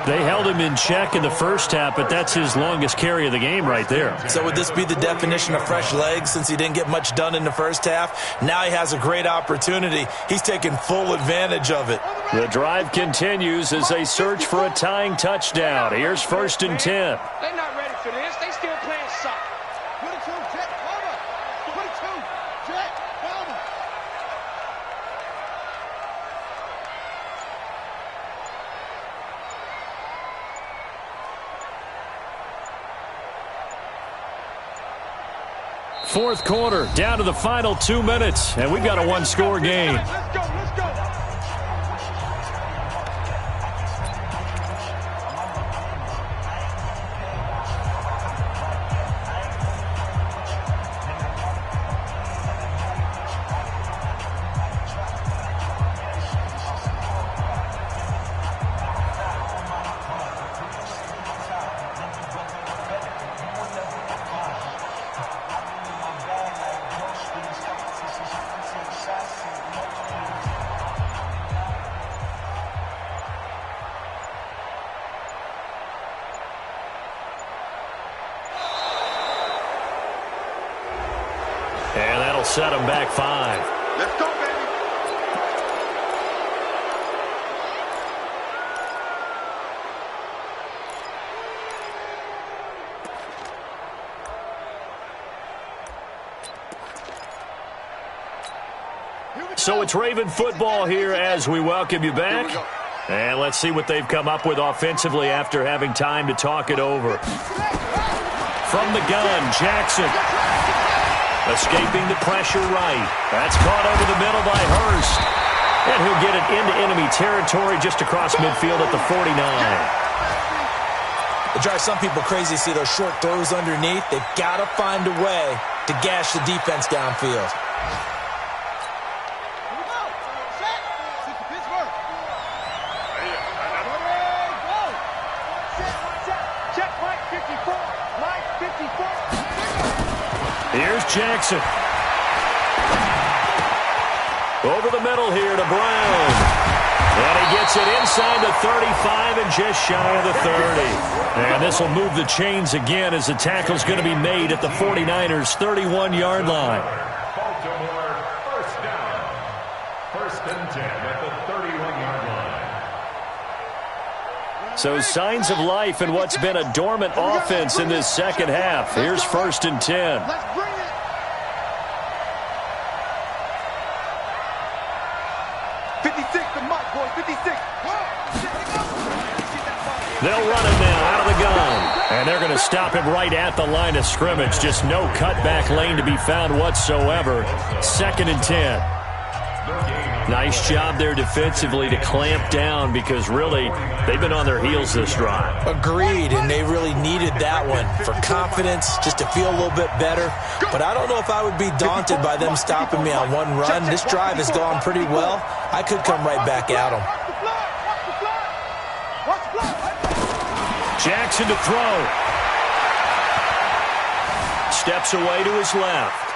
Speaker 1: They held him in check in the first half, but that's his longest carry of the game right there.
Speaker 4: So would this be the definition of fresh legs since he didn't get much done in the first half? Now he has a great opportunity. He's taking full advantage of it.
Speaker 1: The drive continues as they search for a tying touchdown. Here's 1st and 10.
Speaker 3: They're not ready for this. They still playing soccer. 22, Jet, cover. 22, Jet, cover.
Speaker 1: Fourth quarter, down to the final 2 minutes, and we've got a one-score game.
Speaker 3: Let's go.
Speaker 1: And that'll set him back 5.
Speaker 5: Let's go, baby.
Speaker 1: So it's Raven football here as we welcome you back. And let's see what they've come up with offensively after having time to talk it over. From the gun, Jackson. Escaping the pressure right. That's caught over the middle by Hurst. And he'll get it into enemy territory just across midfield at the 49.
Speaker 4: It drives some people crazy to see those short throws underneath. They've got to find a way to gash the defense downfield.
Speaker 1: Here's Jackson. Over the middle here to Brown. And he gets it inside the 35 and just shy of the 30. And this will move the chains again as the tackle's going to be made at the 49ers' 31-yard line.
Speaker 2: Baltimore, first down. 1st and 10 at the 31-yard line.
Speaker 1: So signs of life in what's been a dormant offense in this second half. Here's 1st and 10.
Speaker 3: Let's bring it.
Speaker 1: They'll run it now out of the gun. And they're going to stop him right at the line of scrimmage. Just no cutback lane to be found whatsoever. 2nd and 10. Nice job there defensively to clamp down because really they've been on their heels this drive.
Speaker 4: Agreed, and they really needed that one for confidence, just to feel a little bit better. But I don't know if I would be daunted by them stopping me on one run. This drive has gone pretty well. I could come right back at them.
Speaker 1: Jackson to throw. steps away to his left.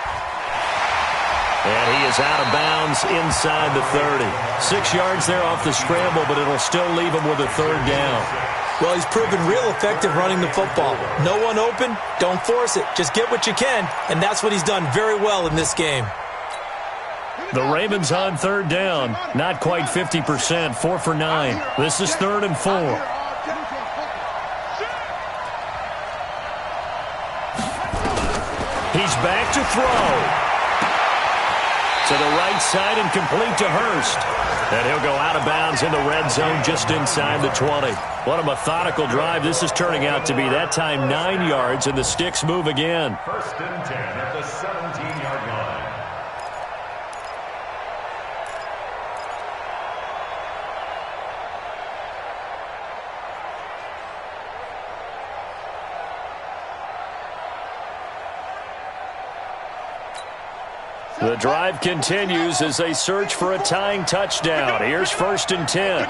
Speaker 1: And he is out of bounds inside the 30. 6 yards there off the scramble, but it'll still leave him with a third down.
Speaker 4: Well, he's proven real effective running the football. No one open, don't force it. Just get what you can, and that's what he's done very well in this game.
Speaker 1: The Ravens on third down. Not quite 50%, 4 for 9. This is 3rd and 4. He's back to throw. To the right side and complete to Hurst. And he'll go out of bounds in the red zone just inside the 20. What a methodical drive this is turning out to be. That time 9 yards, and the sticks move again.
Speaker 2: 1st and 10 at the 17-yard line.
Speaker 1: The drive continues as they search for a tying touchdown. Here's 1st and 10.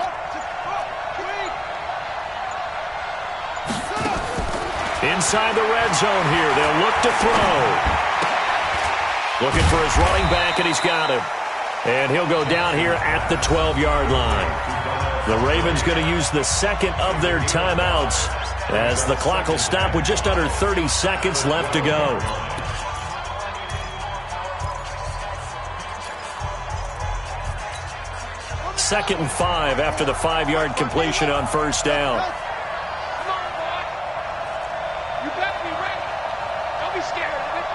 Speaker 1: Inside the red zone here. They'll look to throw. Looking for his running back, and he's got him. And he'll go down here at the 12-yard line. The Ravens going to use the second of their timeouts as the clock will stop with just under 30 seconds left to go. 2nd and 5 after the 5-yard completion on 1st down.
Speaker 3: Come on, boy. You better be ready. Don't be scared of it.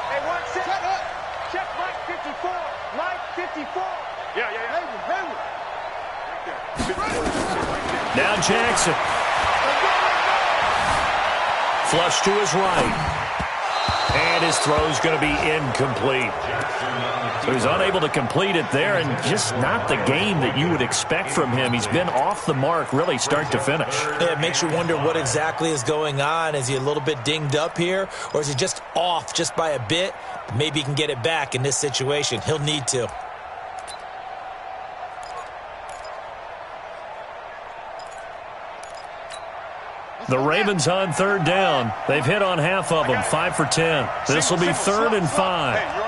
Speaker 3: Hey, one check. Check Mike 54. Mike 54. Yeah.
Speaker 1: Now Jackson. Flush to his right. And his throw's going to be incomplete. So he's unable to complete it there, and just not the game that you would expect from him. He's been off the mark really start to finish.
Speaker 4: Yeah, it makes you wonder what exactly is going on. Is he a little bit dinged up here, or is he just off just by a bit? Maybe he can get it back in this situation. He'll need to.
Speaker 1: The Ravens on third down. They've hit on half of them, 5 for 10. This will be 3rd and 5.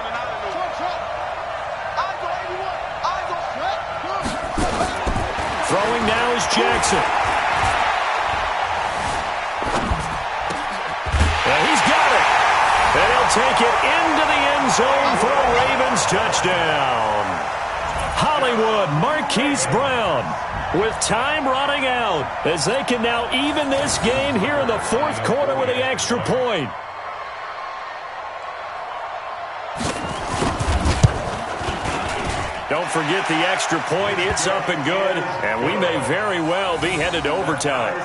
Speaker 1: Throwing now is Jackson. And he's got it. And he'll take it into the end zone for a Ravens touchdown. Hollywood Marquise Brown with time running out as they can now even this game here in the 4th quarter with the extra point. Don't forget the extra point. It's up and good, and we may very well be headed to overtime.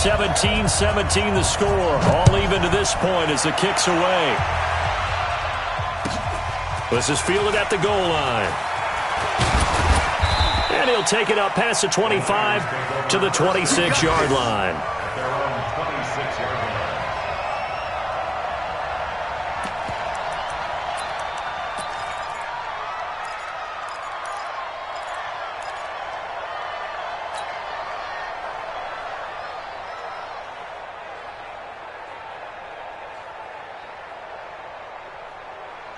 Speaker 2: Justin
Speaker 1: 17-17 the score. All even to this point as the kick's away. This is fielded at the goal line. And he'll take it up past the 25 to the 26-yard line.
Speaker 2: their own 26-yard line.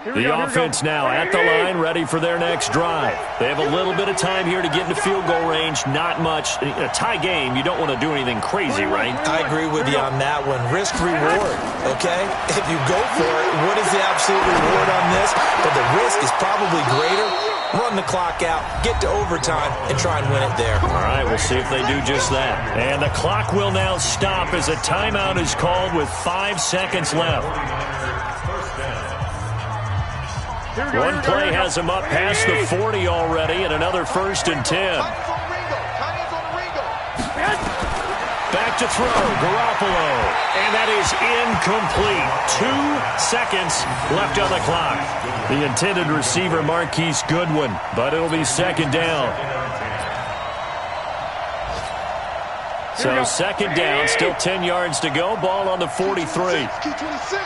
Speaker 1: The offense now at the line, ready for their next drive. They have a little bit of time here to get into field goal range, not much. In a tie game, you don't want to do anything crazy, right?
Speaker 4: I agree with you on that one. Risk reward, okay? If you go for it, what is the absolute reward on this? But the risk is probably greater. Run the clock out, get to overtime, and try and win it there.
Speaker 1: All right, we'll see if they do just that. And the clock will now stop as a timeout is called with 5 seconds left. One play has him up past the 40 already, and another 1st and 10. Back to throw, Garoppolo. And that is incomplete. 2 seconds left on the clock. The intended receiver, Marquise Goodwin, but it'll be 2nd down. So second down, still 10 yards to go. Ball on the 43.
Speaker 5: Q26.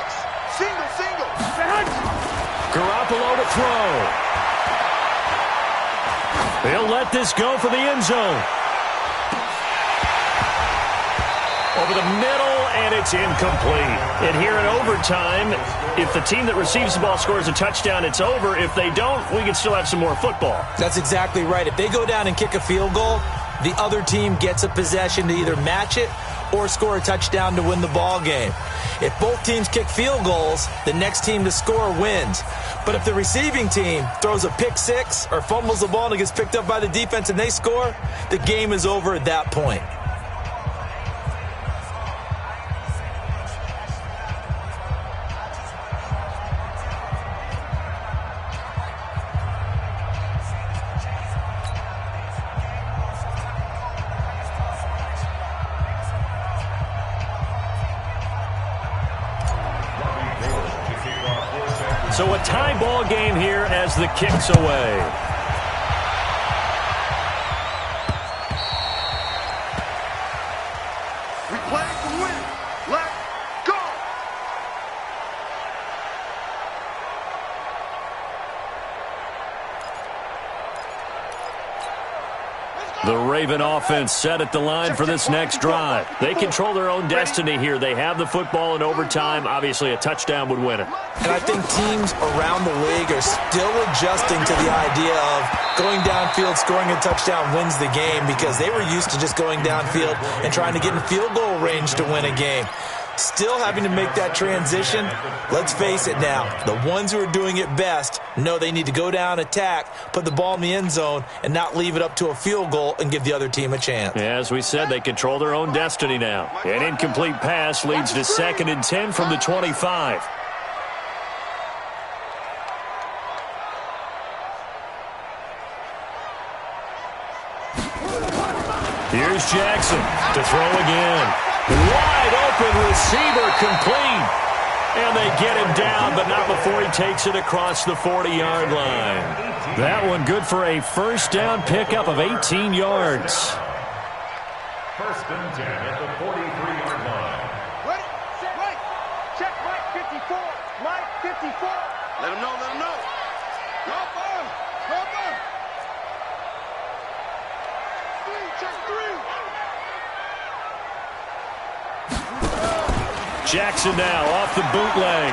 Speaker 5: Single.
Speaker 1: Garoppolo to throw. He'll let this go for the end zone. Over the middle, and it's incomplete. And here in overtime, if the team that receives the ball scores a touchdown, it's over. If they don't, we can still have some more football.
Speaker 4: That's exactly right. If they go down and kick a field goal, the other team gets a possession to either match it or score a touchdown to win the ball game. If both teams kick field goals, the next team to score wins. But if the receiving team throws a pick six or fumbles the ball and it gets picked up by the defense and they score, the game is over at that point.
Speaker 1: So a tie ball game here as the kick's away.
Speaker 5: We play to win. Let's go.
Speaker 1: The Raven offense set at the line for this next drive. They control their own destiny here. They have the football in overtime. Obviously, a touchdown would win it.
Speaker 4: And I think teams around the league are still adjusting to the idea of going downfield, scoring a touchdown wins the game, because they were used to just going downfield and trying to get in field goal range to win a game. Still having to make that transition. Let's face it now, the ones who are doing it best know they need to go down, attack, put the ball in the end zone, and not leave it up to a field goal and give the other team a chance.
Speaker 1: As we said, they control their own destiny now. An incomplete pass leads to 2nd and 10 from the 25. Here's Jackson to throw again. Wide open receiver complete. And they get him down, but not before he takes it across the 40-yard line. That one good for a first down pickup of 18 yards.
Speaker 2: 1st and 10 at the 43-yard line.
Speaker 3: Ready, set, right. Check Mike 54. Mike 54.
Speaker 5: Let him know. Go for him. Check 3.
Speaker 1: Jackson now off the bootleg.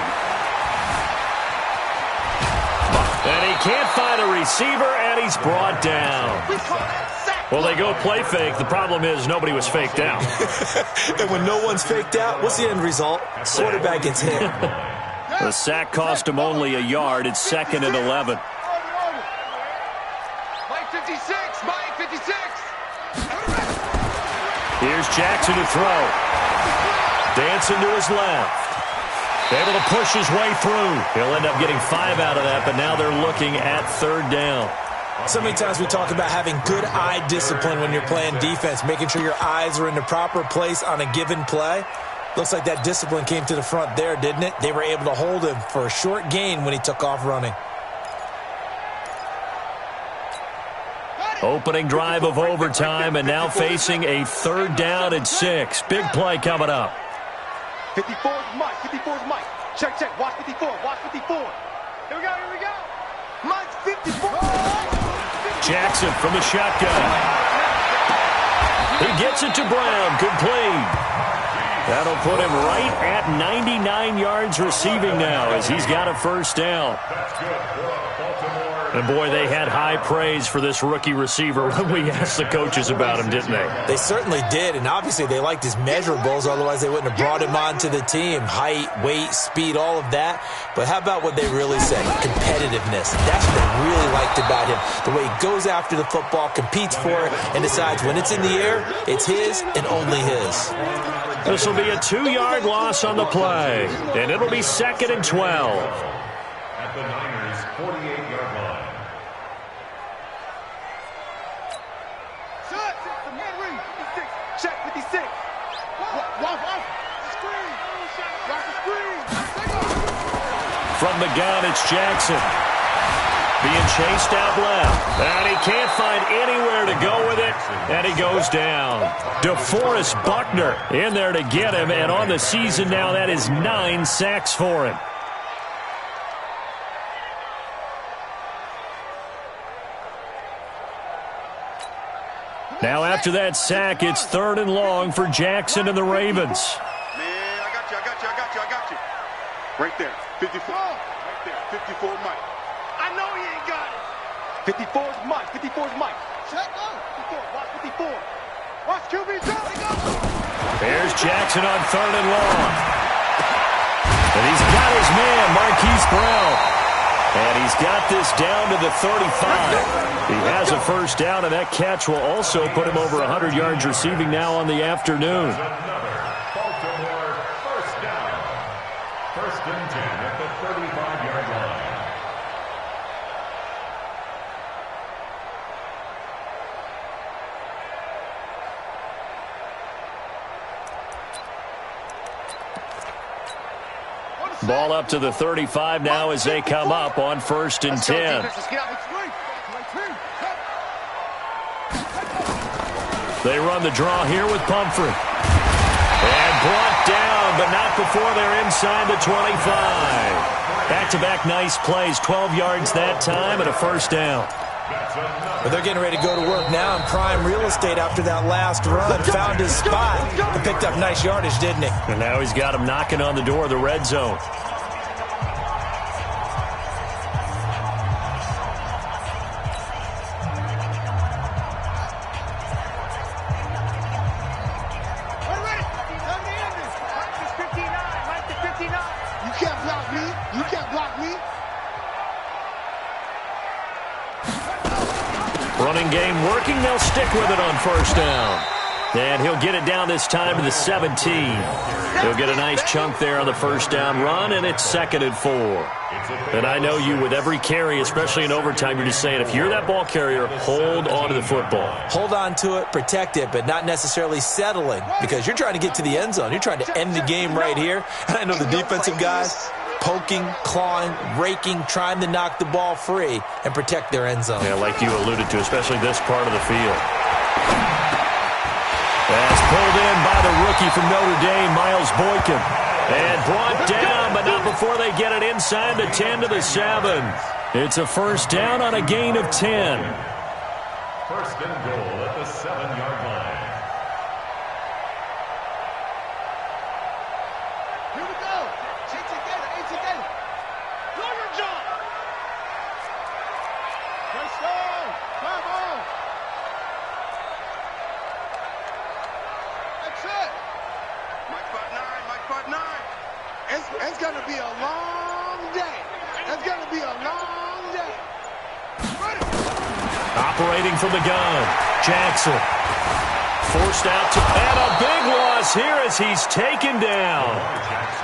Speaker 1: And he can't find a receiver, and he's brought down. Well, they go play fake. The problem is nobody was faked out.
Speaker 4: And when no one's faked out, what's the end result? Quarterback gets hit.
Speaker 1: The sack cost him only a yard. It's 2nd and 11.
Speaker 5: Mike 56. Mike 56.
Speaker 1: Here's Jackson to throw. Dancing to his left. Able to push his way through. He'll end up getting 5 out of that, but now they're looking at 3rd down.
Speaker 4: So many times we talk about having good eye discipline when you're playing defense, making sure your eyes are in the proper place on a given play. Looks like that discipline came to the front there, didn't it? They were able to hold him for a short gain when he took off running.
Speaker 1: Opening drive of overtime, and now facing a 3rd down and 6. Big play coming up.
Speaker 3: 54 is Mike. 54 is Mike. Check. Watch 54. Watch 54. Here we go.
Speaker 5: Mike 54.
Speaker 1: Jackson from the shotgun. He gets it to Brown. Complete. That'll put him right at 99 yards receiving now as he's got a first down.
Speaker 2: That's good for Baltimore.
Speaker 1: And, boy, they had high praise for this rookie receiver when we asked the coaches about him, didn't they?
Speaker 4: They certainly did, and obviously they liked his measurables, otherwise they wouldn't have brought him onto the team. Height, weight, speed, all of that. But how about what they really said? Competitiveness. That's what they really liked about him. The way he goes after the football, competes for it, and decides when it's in the air, it's his and only his.
Speaker 1: This will be a 2-yard loss on the play, and it'll be 2nd and 12.
Speaker 2: At the Niners' 48-yard line.
Speaker 3: Check 56.
Speaker 1: From the gun, it's Jackson. Being chased out left. And he can't find anywhere to go with it. And he goes down. DeForest Buckner in there to get him. And on the season now, that is 9 sacks for him. Now after that sack, it's 3rd and long for Jackson and the Ravens.
Speaker 5: Man, I got you. Right there, 54. Right there, 54 Mike. I know he ain't got it. 54's Mike. Check out. 54, watch 54. Watch QB go.
Speaker 1: There's Jackson on 3rd and long. And he's got his man, Marquise Brown. And he's got this down to the 35. He has a first down, and that catch will also put him over 100 yards receiving now on the afternoon.
Speaker 2: Baltimore first down. 1st and 10 at the 35-yard line.
Speaker 1: Ball up to the 35 now as they come up on 1st and 10. They run the draw here with Pumphrey. And brought down, but not before they're inside the 25. Back-to-back nice plays, 12 yards that time and a first down.
Speaker 4: But they're getting ready to go to work now in prime real estate after that last run. Found his spot and picked up nice yardage, didn't he?
Speaker 1: And now he's got him knocking on the door of the red zone. Running game working. They'll stick with it on first down. And he'll get it down this time to the 17. He'll get a nice chunk there on the first down run, and it's 2nd and 4. And I know you, with every carry, especially in overtime, you're just saying, if you're that ball carrier, hold on to the football.
Speaker 4: Hold on to it, protect it, but not necessarily settling, because you're trying to get to the end zone. You're trying to end the game right here. And I know the defensive guys poking, clawing, raking, trying to knock the ball free and protect their end zone.
Speaker 1: Yeah, like you alluded to, especially this part of the field. That's pulled in by the rookie from Notre Dame, Miles Boykin. And brought down, but not before they get it inside the 10 to the 7. It's a first down on a gain of 10.
Speaker 2: 1st and goal at the 7-yard line.
Speaker 5: Here we go. Take together. Lower John. Let's go. Come on. That's it. Mike 5'9". It's going to be a long day. It's going to be a long day. Ready.
Speaker 1: Operating from the gun, Jackson. Forced out to, and a big loss here as he's taken down.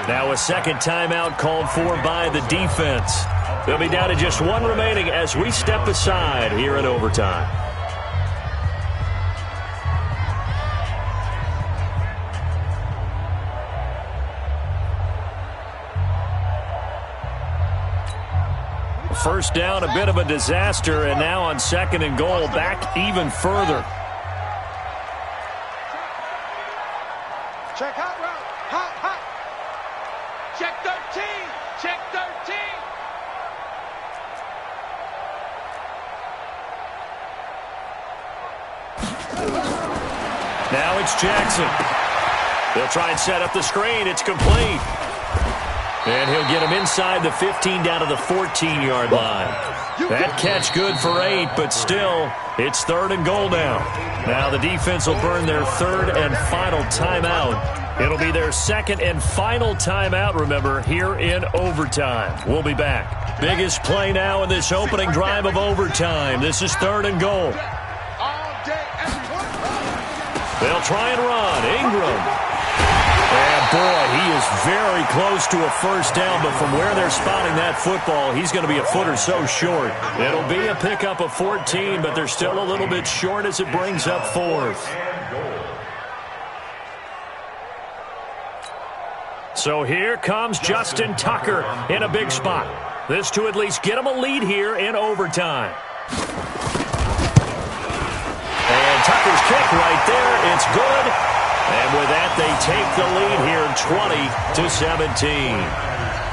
Speaker 1: Now a second timeout called for by the defense. They'll be down to just 1 remaining as we step aside here in overtime. First down, a bit of a disaster, and now on 2nd and goal, back even further.
Speaker 5: Check hot route. Hot. Check 13. Check 13.
Speaker 1: Now it's Jackson. They'll try and set up the screen. It's complete. And he'll get him inside the 15 down to the 14-yard line. That catch good for 8, but still, it's 3rd and goal now. Now the defense will burn their 3rd and final timeout. It'll be their 2nd and final timeout, remember, here in overtime. We'll be back. Biggest play now in this opening drive of overtime. This is 3rd and goal. They'll try and run. Ingram. And, boy, he is very close to a first down, but from where they're spotting that football, he's going to be a foot or so short. It'll be a pickup of 14, but they're still a little bit short as it brings up 4th. So here comes Justin Tucker in a big spot. This to at least get them a lead here in overtime. And Tucker's kick right there. It's good. And with that, they take the lead here 20-17.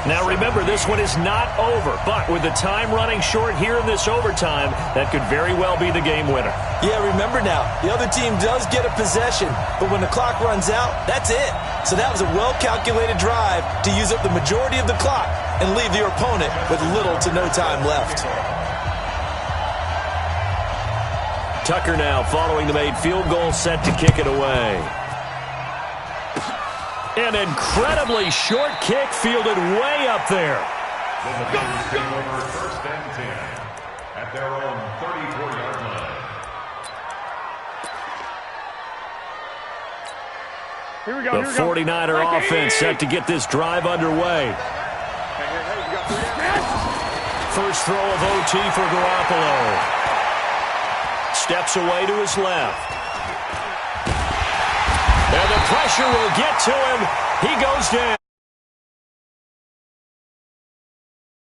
Speaker 1: Now, remember, this one is not over. But with the time running short here in this overtime, that could very well be the game winner.
Speaker 4: Yeah, remember now, the other team does get a possession. But when the clock runs out, that's it. So that was a well-calculated drive to use up the majority of the clock and leave your opponent with little to no time left.
Speaker 1: Tucker now following the made field goal, set to kick it away. An incredibly short kick fielded way up there.
Speaker 2: Over first and 10 at their own 34-yard line.
Speaker 3: Here we go.
Speaker 1: The 49er offense set to get this drive underway. First throw of OT for Garoppolo. Steps away to his left. And the pressure will get to him. He goes down.